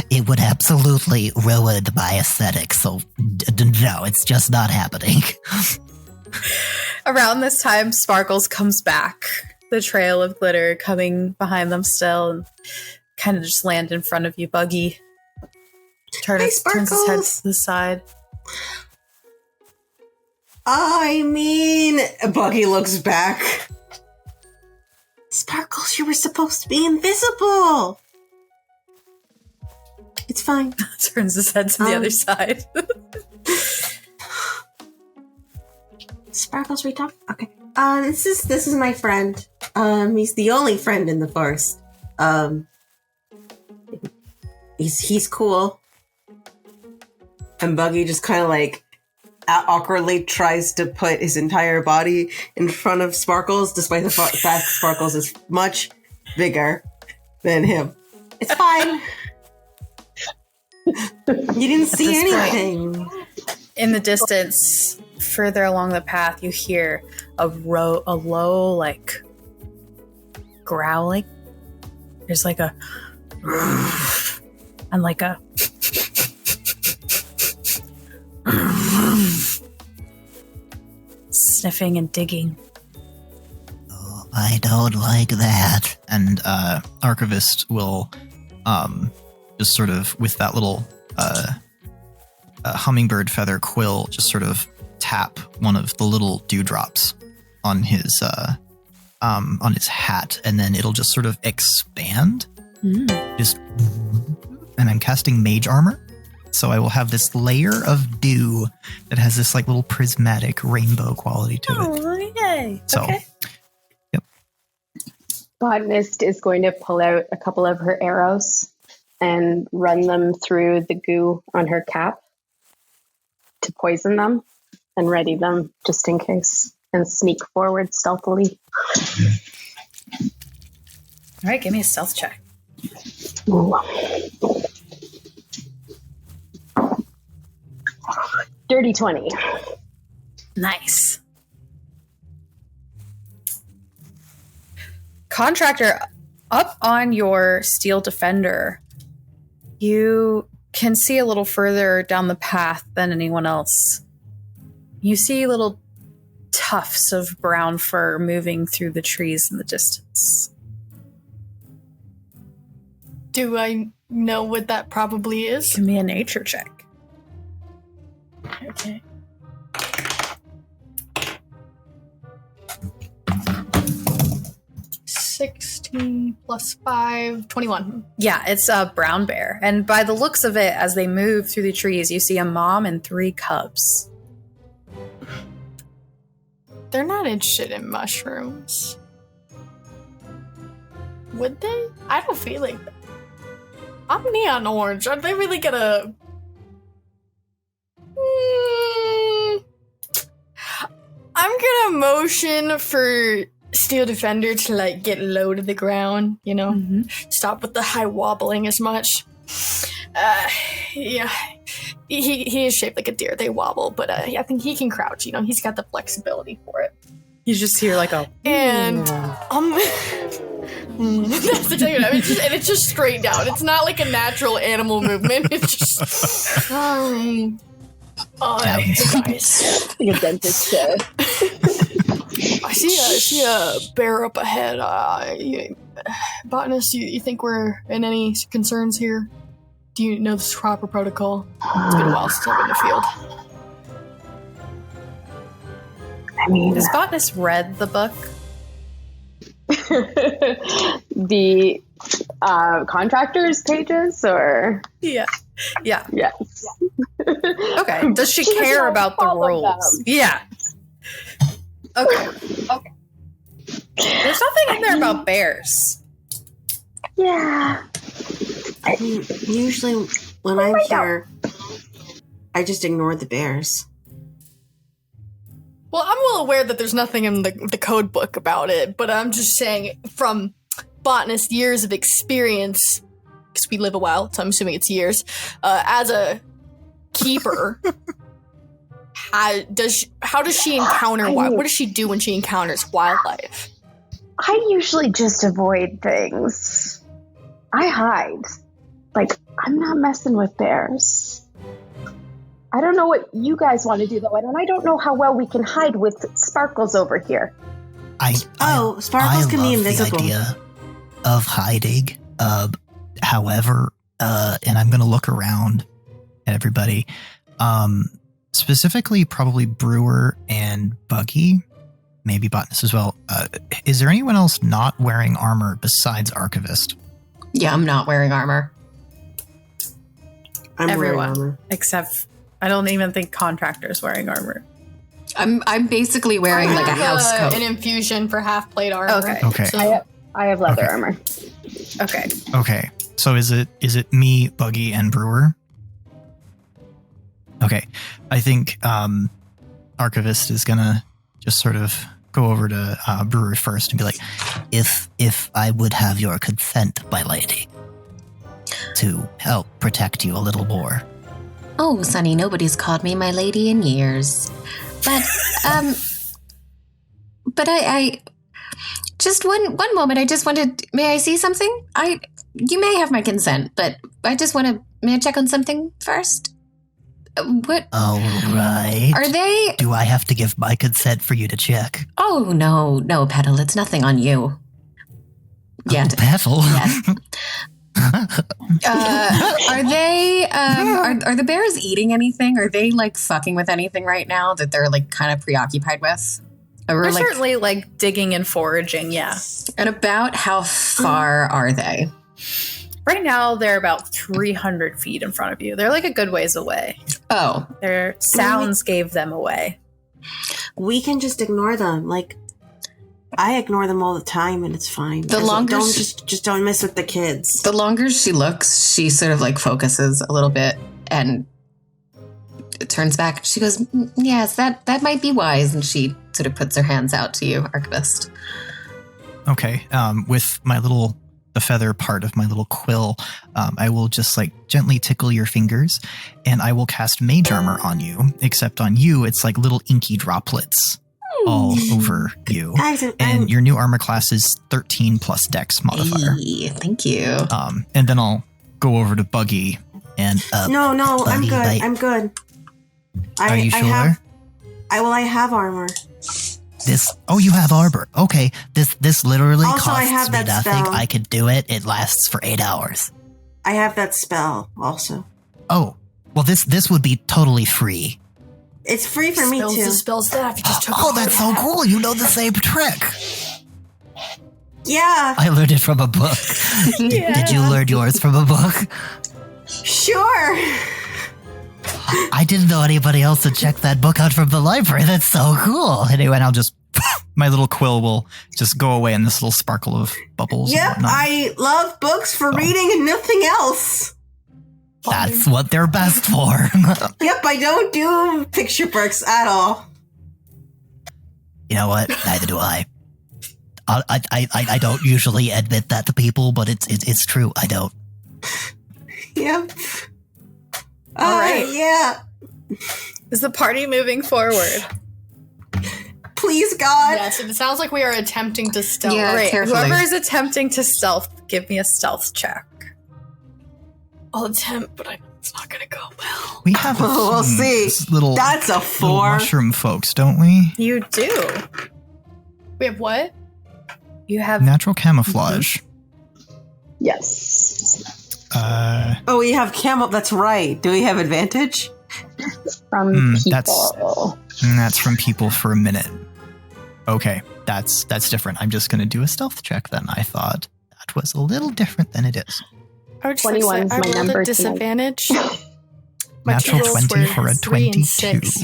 It would absolutely ruin my aesthetic. So, no, it's just not happening. Around this time, Sparkles comes back. The trail of glitter coming behind them still, and kind of just land in front of you, Buggy. Turns his head to the side. I mean, Buggy looks back. Sparkles, you were supposed to be invisible. It's fine. Turns his head to the other side. Sparkles, we talk? Okay. This is my friend. He's the only friend in the forest. He's cool. And Buggy just kind of like awkwardly tries to put his entire body in front of Sparkles, despite the fact Sparkles is much bigger than him. It's fine. You didn't see anything. In the distance, further along the path, you hear a low, like, growling. There's like a and like a sniffing and digging. Oh, I don't like that. And Archivist will just sort of, with that little hummingbird feather quill, just sort of tap one of the little dewdrops on his hat, and then it'll just sort of expand. Just and I'm casting Mage Armor. So I will have this layer of dew that has this like little prismatic rainbow quality to it. Oh, yay. So, okay. Yep. Botanist is going to pull out a couple of her arrows and run them through the goo on her cap to poison them and ready them just in case and sneak forward stealthily. All right, give me a stealth check. Ooh. Dirty 20. Nice. Contractor, up on your steel defender, you can see a little further down the path than anyone else. You see little tufts of brown fur moving through the trees in the distance. Do I know what that probably is? Give me a nature check. Okay. $16 plus 5, 21. Yeah, it's a brown bear. And by the looks of it, as they move through the trees, you see a mom and 3 cubs. They're not interested in mushrooms. Would they? I don't feel like that. I'm neon orange. Are they really gonna... I'm gonna motion for Steel Defender to like get low to the ground, you know? Mm-hmm. Stop with the high wobbling as much. Yeah. He is shaped like a deer. They wobble, but I think he can crouch, you know? He's got the flexibility for it. You just hear like a... And that's the thing. I mean, it's just straight down. It's not like a natural animal movement. It's just guys. Like a dentist chair. I see a bear up ahead. Botanist, you think we're in any concerns here? Do you know the proper protocol? It's been a while since I've been in the field. I mean, Has Botanist read the book? the contractors pages, or Yeah. Yeah. yes. Okay. Does she She doesn't care want to about the follow rules? them. Yeah. Okay. There's nothing in there about bears. Yeah. Usually, when I'm here, I just ignore the bears. Well, I'm well aware that there's nothing in the code book about it, but I'm just saying from botanist years of experience, because we live a while, so I'm assuming it's years, as a keeper, how does she encounter what does she do when she encounters wildlife? I usually just avoid things. I hide. Like, I'm not messing with bears. I don't know what you guys want to do, though, and I don't know how well we can hide with Sparkles over here. Sparkles I can be love invisible. the idea of hiding. However, and I'm going to look around at everybody, specifically probably Brewer and Buggy, maybe Botanist as well. Is there anyone else not wearing armor besides Archivist? Yeah, I'm not wearing armor. I'm wearing Everyone. armor. Except, I don't even think Contractor's wearing armor. I'm basically wearing like a house coat. An infusion for half plate armor. Okay. So, I have leather Okay. armor. Okay. Okay. So is it me, Buggy, and Brewer? Okay. I think Archivist is gonna just sort of go over to Brewer first and be like, if I would have your consent, my lady, to help protect you a little more. Oh, Sonny, nobody's called me my lady in years. But I just one moment. I just wanted. May I see something? You may have my consent, but I just want to. May I check on something first? What All right. are they? Do I have to give my consent for you to check? Oh no, Petal. It's nothing on you. Yeah. Oh, Petal. Yes. Are they? Are the bears eating anything? Are they like fucking with anything right now that they're like kind of preoccupied with? Or They're like, certainly like digging and foraging, yeah. and about how far are they? Right now, they're about 300 feet in front of you. They're like a good ways away. Oh. Their sounds gave them away. We can just ignore them. Like, I ignore them all the time, and it's fine. Just don't mess with the kids. The longer she looks, she sort of like focuses a little bit and turns back. She goes, yes, that might be wise. And she sort of puts her hands out to you, Archivist. Okay. With the feather part of my little quill, I will just like gently tickle your fingers, and I will cast Mage Armor on you. Except on you, it's like little inky droplets all over you. And your new armor class is 13 plus Dex modifier. Hey, thank you. And then I'll go over to Buggy and No, Buggy, I'm good. Are you sure? I have armor. You have arbor. Okay, this literally Also, I costs have me that nothing. spell. I could do it. It lasts for 8 hours. I have that spell also. Oh, well, this would be totally free. It's free for me Spells too. to spell staff. You just took Oh, that's so cool. You know the same trick. Yeah, I learned it from a book. Did you learn yours from a book? sure. I didn't know anybody else had checked that book out from the library. That's so cool. Anyway, and I'll just, my little quill will just go away in this little sparkle of bubbles. Yep, and whatnot. I love books for reading and nothing else. That's what they're best for. Yep, I don't do picture books at all. You know what? Neither do I. I don't usually admit that to people, but it's true. I don't. Yep. All right. Yeah. Is the party moving forward? Please, God. Yes, it sounds like we are attempting to stealth. Yeah. Great. carefully. Whoever is attempting to stealth, give me a stealth check. I'll attempt, but it's not going to go well. We have We'll see. Little, That's a little 4. mushroom folks, don't we? You do. We have what? You have Natural camouflage. Yes. Oh, we have camel. That's right. Do we have advantage? From people. That's from people for a minute. Okay, that's different. I'm just going to do a stealth check then. I thought that was a little different than it is. I would just 21 is I my rolled number a tonight. disadvantage. My Natural two rolls 20 were for a 3 and 22. 6.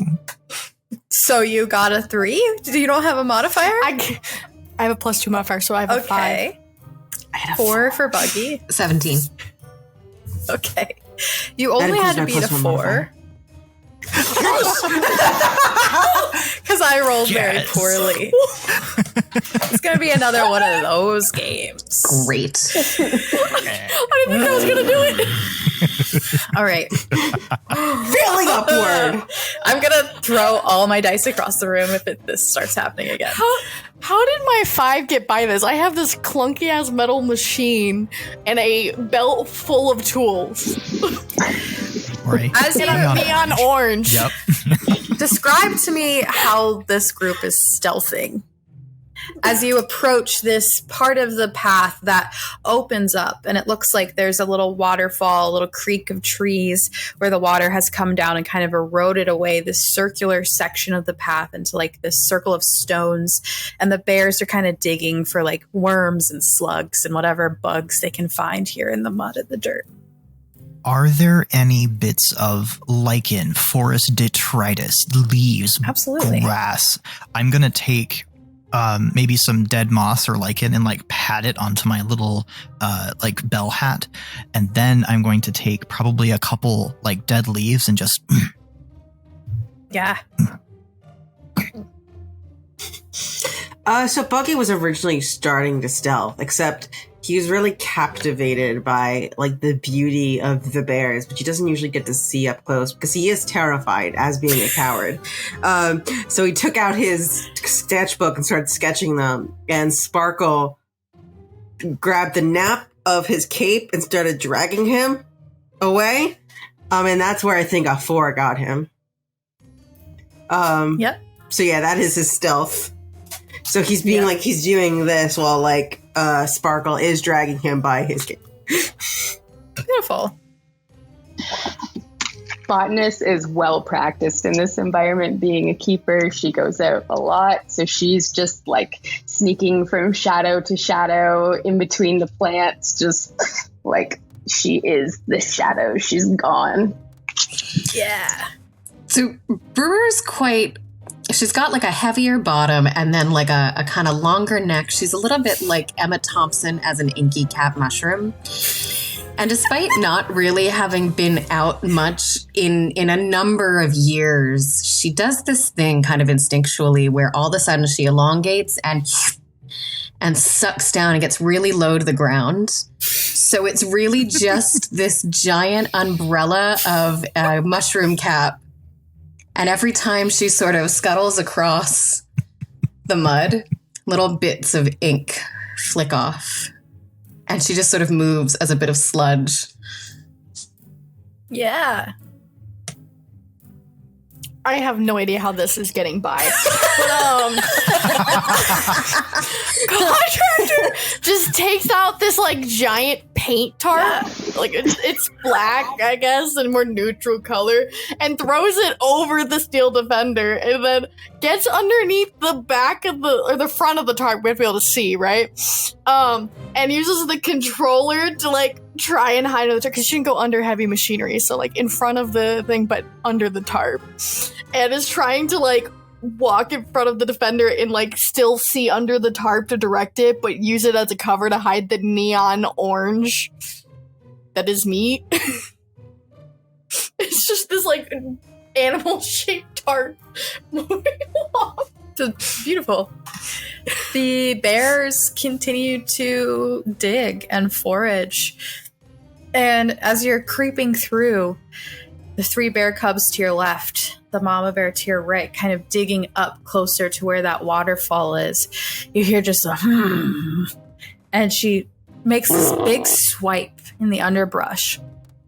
So you got a 3? You don't have a modifier? I have a +2 modifier, so I have a 5. Okay. 4 for Buggy. 17. Okay. You That only had includes to my beat a +1 4. modifier. Because I rolled very Yes. poorly. It's going to be another one of those games. Great. I didn't think I was going to do it. All right. Feeling upward. I'm going to throw all my dice across the room if this starts happening again. How did my 5 get by this? I have this clunky ass metal machine and a belt full of tools. Right. As you Neon orange. Yep. describe to me how this group is stealthing. As you approach this part of the path that opens up, and it looks like there's a little waterfall, a little creek of trees where the water has come down and kind of eroded away this circular section of the path into like this circle of stones. And the bears are kind of digging for like worms and slugs and whatever bugs they can find here in the mud and the dirt. Are there any bits of lichen, forest detritus, leaves, Absolutely. grass? I'm going to take maybe some dead moss or lichen and like pat it onto my little like bell hat. And then I'm going to take probably a couple like dead leaves and just... Yeah. So Buggy was originally starting to stealth, except he was really captivated by like the beauty of the bears, which he doesn't usually get to see up close because he is terrified as being a coward. So he took out his sketchbook and started sketching them, and Sparkle grabbed the nap of his cape and started dragging him away. And that's where I think a 4 got him. Yep. So yeah, that is his stealth. So he's being like, he's doing this while like Sparkle is dragging him by his cape. Beautiful. Botanist is well practiced in this environment. Being a keeper, she goes out a lot, so she's just like sneaking from shadow to shadow in between the plants, just like she is the shadow. She's gone. Yeah. So Brewer's she's got like a heavier bottom and then like a kind of longer neck. She's a little bit like Emma Thompson as an inky cap mushroom. And despite not really having been out much in a number of years, she does this thing kind of instinctually where all of a sudden she elongates and sucks down and gets really low to the ground. So it's really just this giant umbrella of a mushroom cap. And every time she sort of scuttles across the mud, little bits of ink flick off. And she just sort of moves as a bit of sludge. Yeah. I have no idea how this is getting by. Contractor just takes out this like giant paint tarp, like it's black, I guess, and more neutral color, and throws it over the steel defender, and then gets underneath the back of the front of the tarp. We have to be able to see, right? And uses the controller to like try and hide the tarp because she can go under heavy machinery, so like in front of the thing, but under the tarp. And is trying to like walk in front of the defender and like still see under the tarp to direct it, but use it as a cover to hide the neon orange that is meat. It's just this like animal shaped tarp moving along. It's beautiful. The bears continue to dig and forage. And as you're creeping through, the 3 bear cubs to your left, the mama bear to your right, kind of digging up closer to where that waterfall is. You hear just a and she makes this big swipe in the underbrush,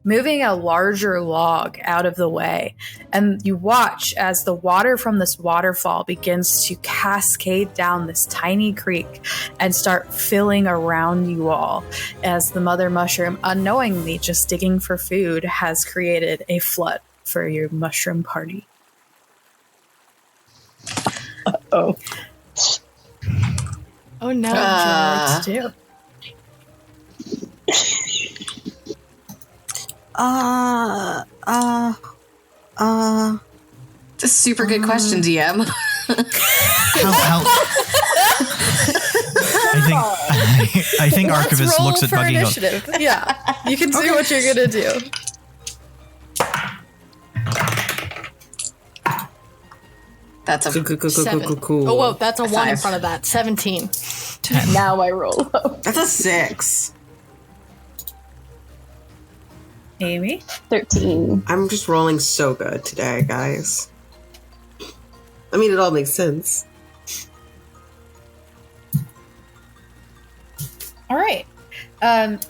moving a larger log out of the way. And you watch as the water from this waterfall begins to cascade down this tiny creek and start filling around you all as the mother mushroom, unknowingly just digging for food, has created a flood for your mushroom party. Oh. Oh no, what to do? It's a super good question, DM. How I think Archivist looks at Buggy and goes, initiative. Yeah, you can do what you're gonna do. That's a 7. Cool. Oh, whoa, that's a 1 in 5. front of that. 17. 10. Now I roll low. That's a 6. Amy? 13. I'm just rolling so good today, guys. I mean, it all makes sense. All right.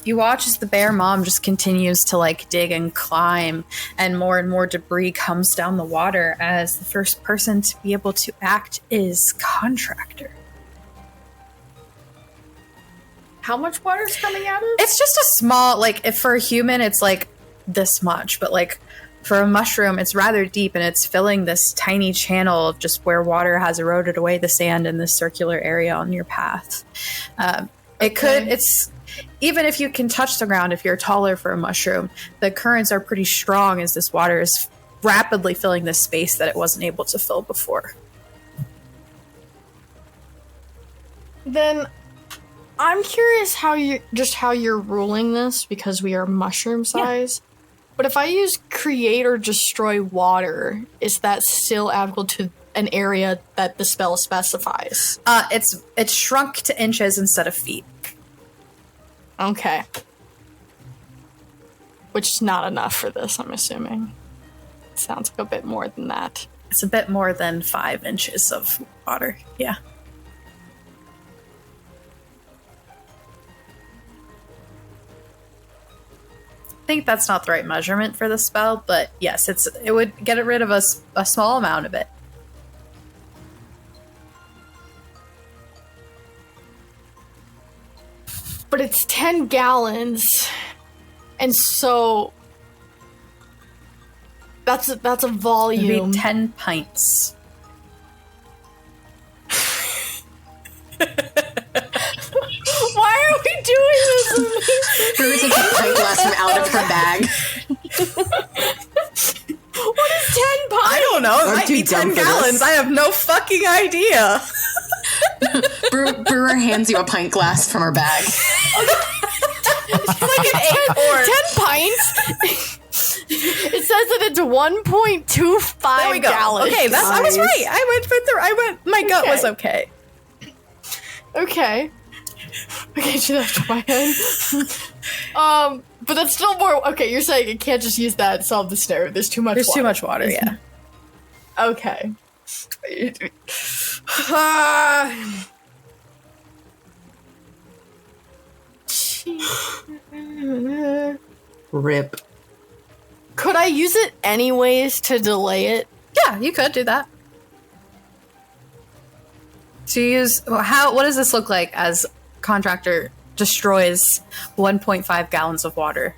You watch as the bear mom just continues to like dig and climb, and more debris comes down the water as the first person to be able to act is Contractor. How much water is coming out of? It's just a small, like, if for a human it's like this much, but like for a mushroom it's rather deep, and it's filling this tiny channel of just where water has eroded away the sand in this circular area on your path. It's even if you can touch the ground, if you're taller for a mushroom, the currents are pretty strong as this water is rapidly filling this space that it wasn't able to fill before. Then I'm curious how you're ruling this, because we are mushroom size. Yeah. But if I use create or destroy water, is that still applicable to an area that the spell specifies? It's shrunk to inches instead of feet. Okay. Which is not enough for this, I'm assuming. Sounds like a bit more than that. It's a bit more than 5 inches of water, yeah. I think that's not the right measurement for the spell, but yes, it would get rid of a small amount of it. But it's 10 gallons, and so that's a volume. It'd be 10 pints. Why are we doing this with me? Brewer takes a pint glass from out of her bag. What is 10 pints? I don't know. It I'm might too be dumb 10 for this. gallons. I have no fucking idea. Brewer hands you a pint glass from her bag. It's like an 8 or 10 pints? It says that it's 1.25 There we go. gallons. Okay, I was right. My gut was okay. Okay. Okay, she's after my head. But that's still more. Okay, you're saying it can't just use that to solve the scenario. There's too much. There's water. too much water, yeah. Okay. Rip. Could I use it anyways to delay it? Yeah, you could do that. So you use what does this look like as contractor destroys 1.5 gallons of water?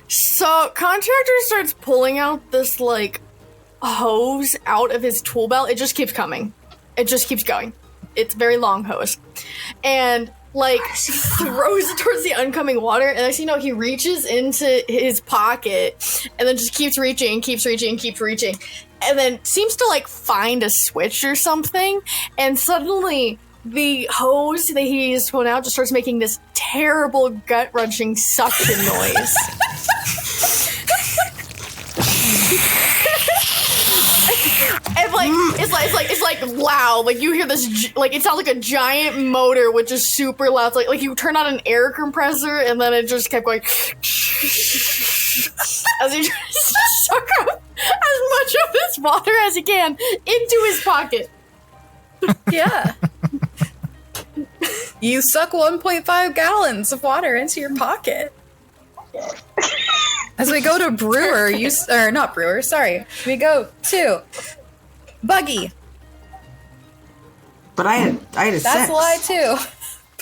So contractor starts pulling out this like hose out of his tool belt. It just keeps coming. It just keeps going. It's a very long hose. And like throws it towards the oncoming water, and as you know, he reaches into his pocket and then just keeps reaching and keeps reaching and keeps reaching. And then seems to like find a switch or something, and suddenly the hose that he's pulling out just starts making this terrible gut-wrenching suction noise. And like it's like loud. Like you hear this, like it sounds like a giant motor, which is super loud. It's like you turn on an air compressor, and then it just kept going as he tries to suck up as much of this water as he can into his pocket. Yeah. You suck 1.5 gallons of water into your pocket. As we go to Brewer, not Brewer, sorry. We go to Buggy. But I had a That's six. a lie too.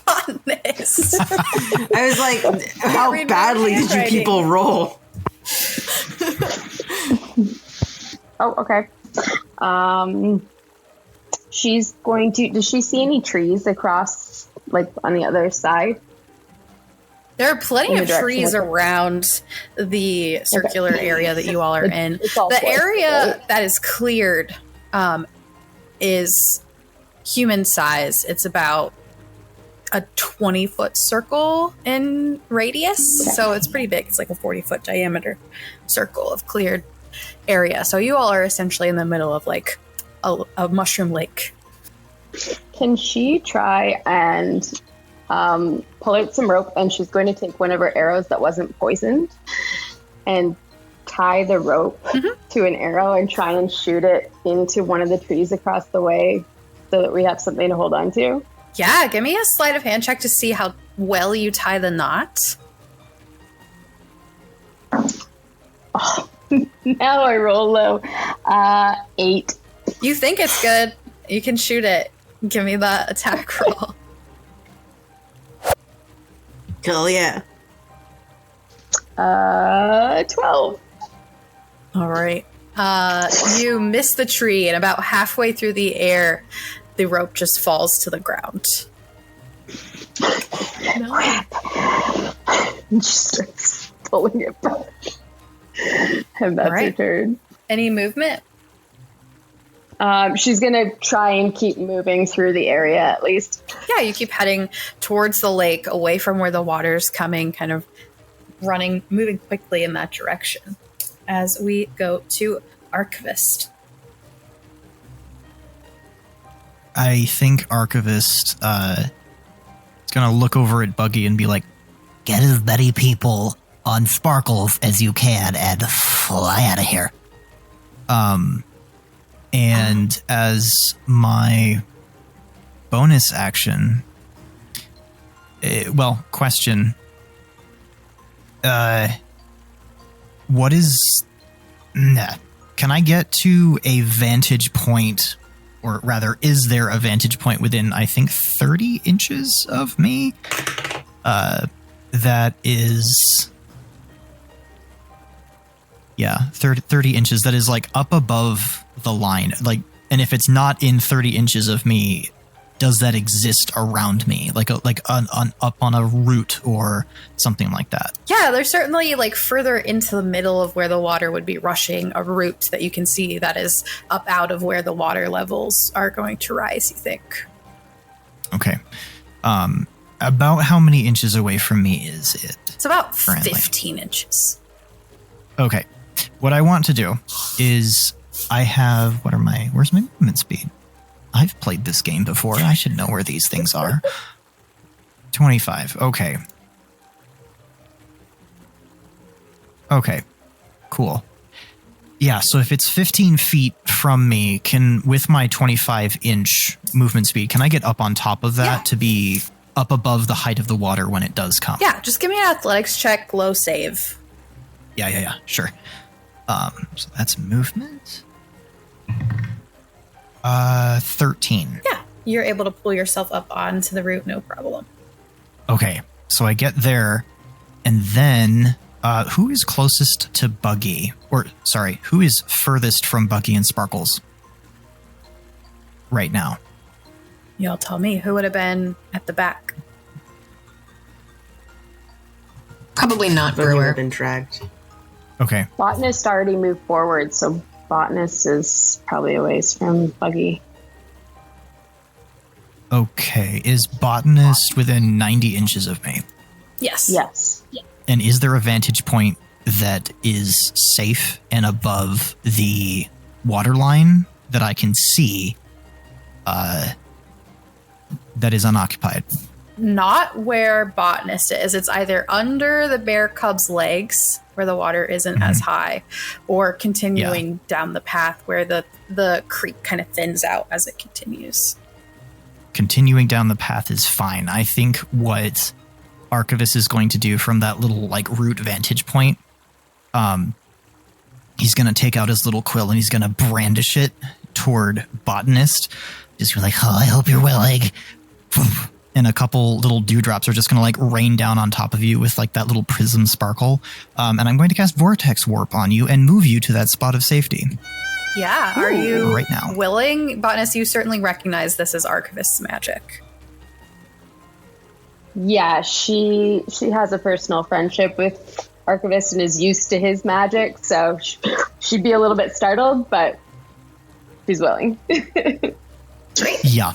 Botanist. I was like, how read my badly did you handwriting. people roll? Oh, okay. She's going to. Does she see any trees across, like on the other side? There are plenty In the of direction trees of the- around the circular area that you all are in. It's all The forest, area right? that is cleared is human size. It's about a 20-foot circle in radius, Okay. so it's pretty big. It's like a 40-foot diameter circle of cleared area. So you all are essentially in the middle of like a mushroom lake. Can she try and pull out some rope, and she's going to take one of her arrows that wasn't poisoned and tie the rope to an arrow and try and shoot it into one of the trees across the way so that we have something to hold on to? Yeah, give me a sleight of hand check to see how well you tie the knot. Oh, now I roll low. 8. You think it's good. You can shoot it. Give me that attack roll. Hell yeah. 12. All right. You miss the tree, and about halfway through the air, the rope just falls to the ground. And she starts pulling it back. And that's her Alright. turn. Any movement? She's gonna try and keep moving through the area at least. Yeah, you keep heading towards the lake, away from where the water's coming, kind of moving quickly in that direction. As we go to Archivist. I think Archivist is going to look over at Buggy and be like, Get as many people on Sparkles as you can and fly out of here. and as my bonus action, question. What is... Can I get to a vantage point, or rather, is there a vantage point within, I think, 30 inches of me? That is... Yeah, 30 inches. That is, like, up above the line. Like, and if it's not in 30 inches of me, does that exist around me, like up on a root or something like that? Yeah, there's certainly like further into the middle of where the water would be rushing, a route that you can see that is up out of where the water levels are going to rise, you think. Okay. About how many inches away from me is it? It's about currently? 15 inches. Okay. What I want to do is where's my movement speed? I've played this game before. I should know where these things are. 25. Okay. Okay. Cool. Yeah, so if it's 15 feet from me, with my 25-inch movement speed, can I get up on top of that to be up above the height of the water when it does come? Yeah, just give me an athletics check, low save. Yeah, sure. So that's movement. 13. Yeah, you're able to pull yourself up onto the root, no problem. Okay, so I get there, and then who is closest to Buggy? Or, sorry, who is furthest from Buggy and Sparkles right now? Y'all tell me, who would have been at the back? Probably not But we would Brewer. have been dragged. Okay, Botanist already moved forward, so Botanist is probably a ways from Buggy. okay. Is Botanist within 90 inches of me? Yes. Yes. And is there a vantage point that is safe and above the water line that I can see that is unoccupied? Not where Botanist is. It's either under the bear cub's legs, where the water isn't as high, or continuing down the path where the creek kind of thins out as it continues. Continuing down the path is fine. I think what Archivist is going to do from that little like root vantage point, he's going to take out his little quill and he's going to brandish it toward Botanist. Just be like, oh, I hope you're well, egg. And a couple little dewdrops are just going to like rain down on top of you with like that little prism sparkle. And I'm going to cast Vortex Warp on you and move you to that spot of safety. Yeah, are you right now willing? Botanist, you certainly recognize this as Archivist's magic. Yeah, she has a personal friendship with Archivist and is used to his magic, so she'd be a little bit startled, but she's willing. Yeah.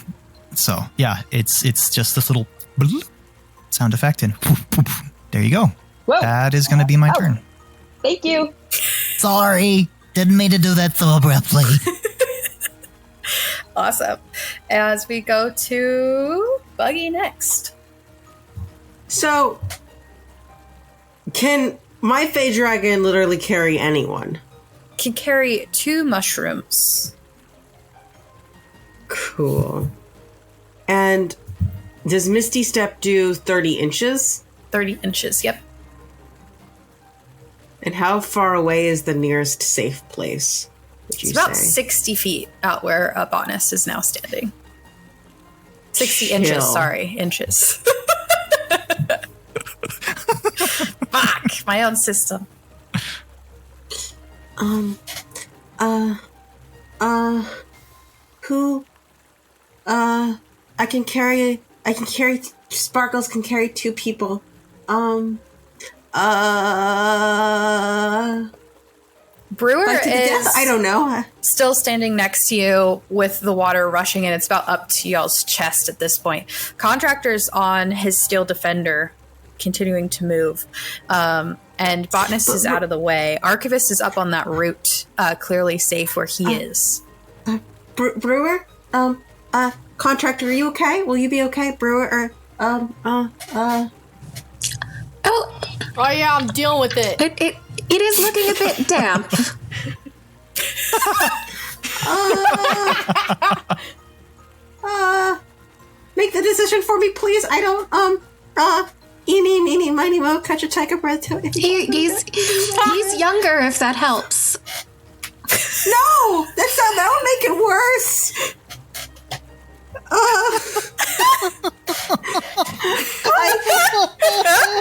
So yeah, it's just this little sound effect and there you go. Whoa. That is going to be my turn. Thank you. Sorry. Didn't mean to do that so abruptly. Awesome. As we go to Buggy next. So, can my Fey Dragon literally carry anyone? Can carry 2 mushrooms. Cool. And does Misty Step do 30 inches? 30 inches, yep. And how far away is the nearest safe place, would you It's about say? 60 feet out where a Botanist is now standing. 60 Chill. inches, sorry, inches. Fuck, my own system. Who, I can carry, Sparkles can carry 2 people. Brewer Like to the is death? I don't know. still standing next to you with the water rushing in. It's about up to y'all's chest at this point. Contractor's on his steel defender, continuing to move. And Botanist is out of the way. Archivist is up on that route, clearly safe where he is. Brewer? Contractor, are you okay? Will you be okay? Brewer, Oh yeah, I'm dealing with it. It is looking a bit damp. Make the decision for me, please. I don't, eeny, meeny, miny, mo, catch a tiger breath to it. He's younger, if that helps. No! That'll make it worse!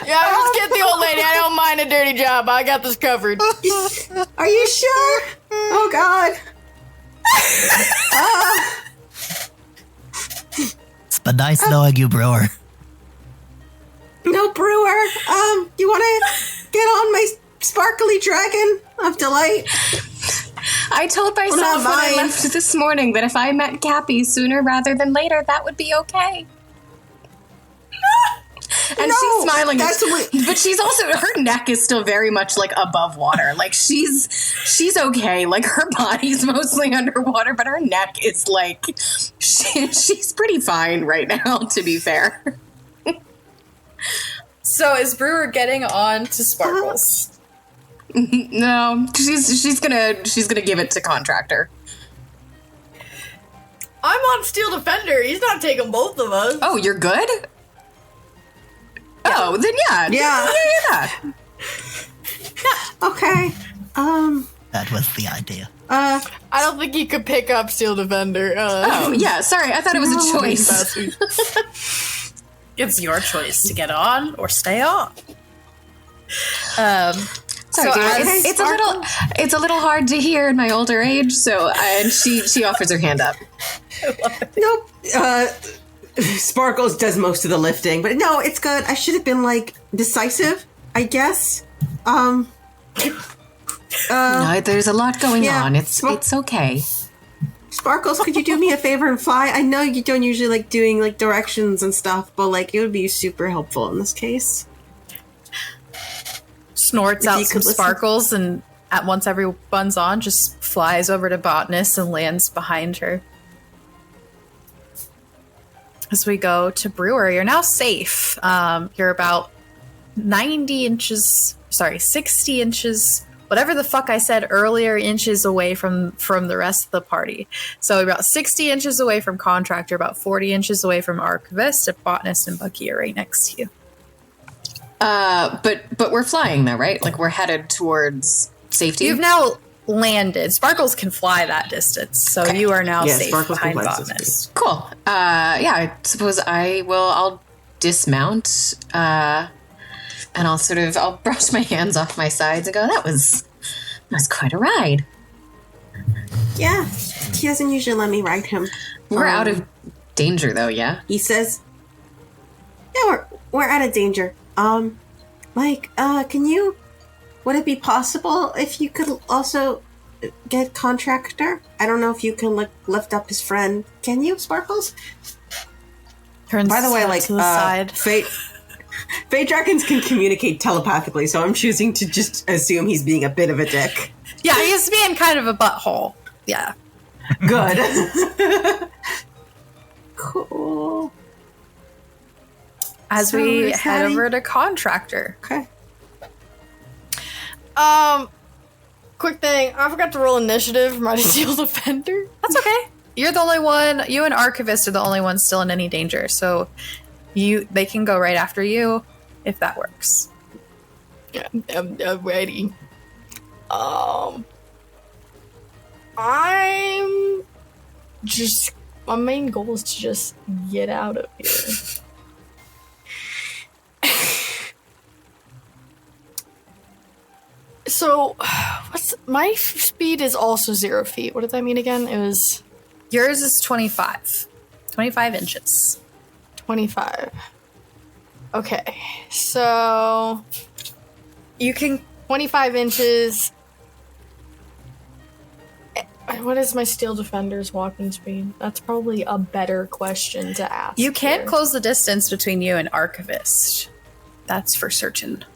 Yeah, just get the old lady. I don't mind a dirty job. I got this covered. Are you sure? Oh, God. But nice knowing you, Brewer. No, Brewer. You want to get on my sparkly dragon of delight? I told myself when I left this morning that if I met Cappy sooner rather than later, that would be okay. And she's smiling, but she's also, her neck is still very much like above water. Like she's okay. Like her body's mostly underwater, but her neck is like, she's pretty fine right now, to be fair. So is Brewer getting on to Sparkles? No, she's gonna give it to Contractor. I'm on Steel Defender. He's not taking both of us. Oh, you're good? Oh, then yeah. Okay. That was the idea. I don't think he could pick up Steel Defender. Oh, yeah, sorry. I thought it was a choice. It's your choice to get on or stay on. Sorry, So it's a little hard to hear in my older age, and she offers her hand up. Nope. Sparkles does most of the lifting, but no, it's good. I should have been like decisive, I guess. No, there's a lot going on. It's okay. Sparkles, could you do me a favor and fly? I know you don't usually like doing like directions and stuff, but like it would be super helpful in this case. Snorts out some sparkles, and at once everyone's on, just flies over to Botanist and lands behind her. As we go to Brewer, you're now safe. You're about 60 inches, whatever the fuck I said earlier, inches away from the rest of the party. So about 60 inches away from Contractor, about 40 inches away from Archivist, and Botanist and Bucky are right next to you. But we're flying though, right? Like we're headed towards safety. You've now landed. Sparkles can fly that distance, so you are now safe behind Botanist. Cool. I suppose I'll dismount, and I'll brush my hands off my sides and go, that was quite a ride. Yeah, he doesn't usually let me ride him. We're out of danger though, yeah? He says, yeah, we're out of danger. Would it be possible if you could also get Contractor? I don't know if you can lift up his friend. Can you, Sparkles? By the way, to the side. Fate dragons can communicate telepathically, so I'm choosing to just assume he's being a bit of a dick. Yeah, he's being kind of a butthole. Yeah. Good. Cool. As we head over to Contractor. Okay. Quick thing. I forgot to roll initiative for my Steel Defender. That's okay. You're the only one. You and Archivist are the only ones still in any danger. So they can go right after you if that works. Yeah, I'm ready. My main goal is to just get out of here. So, my speed is also 0 feet. What did that mean again? Yours is 25 inches. 25. Okay, so you can 25 inches. What is my Steel Defender's walking speed? That's probably a better question to ask. You can't close the distance between you and Archivist. That's for certain.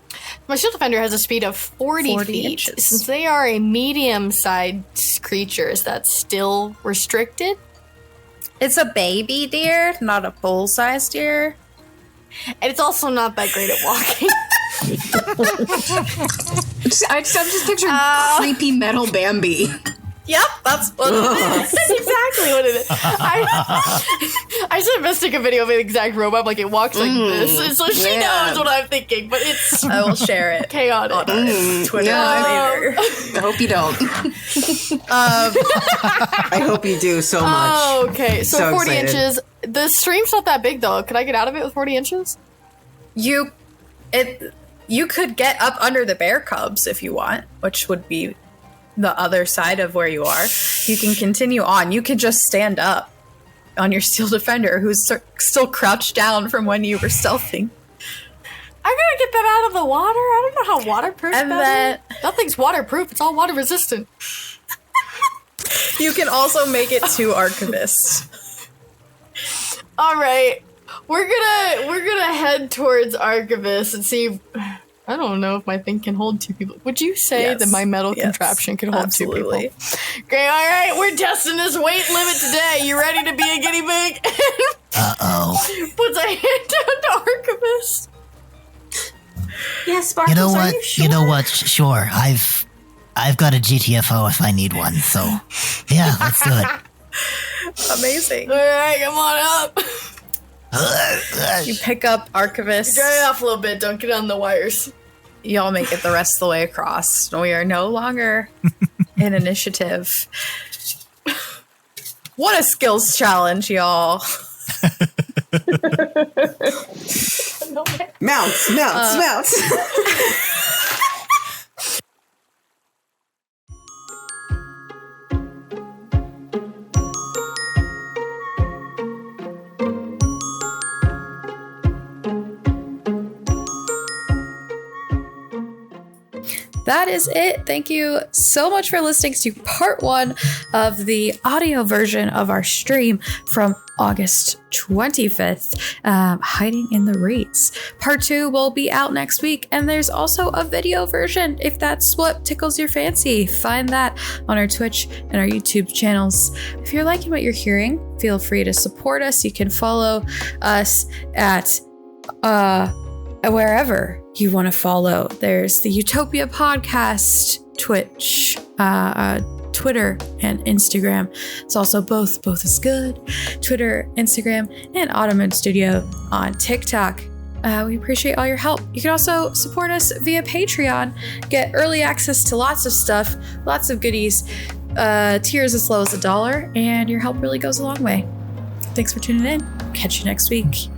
My Steel Defender has a speed of 40 feet. Inches. Since they are a medium-sized creature, is that still restricted? It's a baby deer, not a full-sized deer. And it's also not that great at walking. I'm just picturing creepy metal Bambi. Yep, that's what it is. That's exactly what it is. I should have stick a video of an exact robot, like it walks like this, so she knows what I'm thinking. But it's I will share it. Chaotic. On Twitter later. I hope you don't. I hope you do so much. Oh, okay. So 40 excited. inches. The stream's not that big though. Could I get out of it with 40 inches? You could get up under the bear cubs if you want, which would be the other side of where you are. You can continue on. You could just stand up on your steel defender, who's still crouched down from when you were stealthing. I gotta get that out of the water. I don't know how waterproof And that is. Nothing's waterproof. It's all water resistant. You can also make it to Archivist. All right, we're gonna head towards Archivist and see. I don't know if my thing can hold 2 people. Would you say that my metal contraption can hold 2 people? Okay, all right, we're testing this weight limit today. You ready to be a guinea pig? Uh-oh. Puts a hand down to Archivist. Yeah, Sparkles, You know are what? you sure? You know what? Sure. I've got a GTFO if I need one. So, yeah, let's do it. Amazing. All right, come on up. You pick up Archivist. Dry it off a little bit. Don't get on the wires. Y'all make it the rest of the way across. We are no longer in initiative. What a skills challenge, y'all. Mounts. That is it. Thank you so much for listening to part 1 of the audio version of our stream from August 25th, Hiding in the Reeds. Part 2 will be out next week, and there's also a video version if that's what tickles your fancy. Find that on our Twitch and our YouTube channels. If you're liking what you're hearing, feel free to support us. You can follow us at wherever you want to follow. There's the Utopia Podcast, Twitch, Twitter, and Instagram. It's also both is good. Twitter, Instagram, and Ottoman Studio on TikTok. We appreciate all your help. You can also support us via Patreon, get early access to lots of stuff, lots of goodies, tiers as low as $1, and your help really goes a long way. Thanks for tuning in. Catch you next week.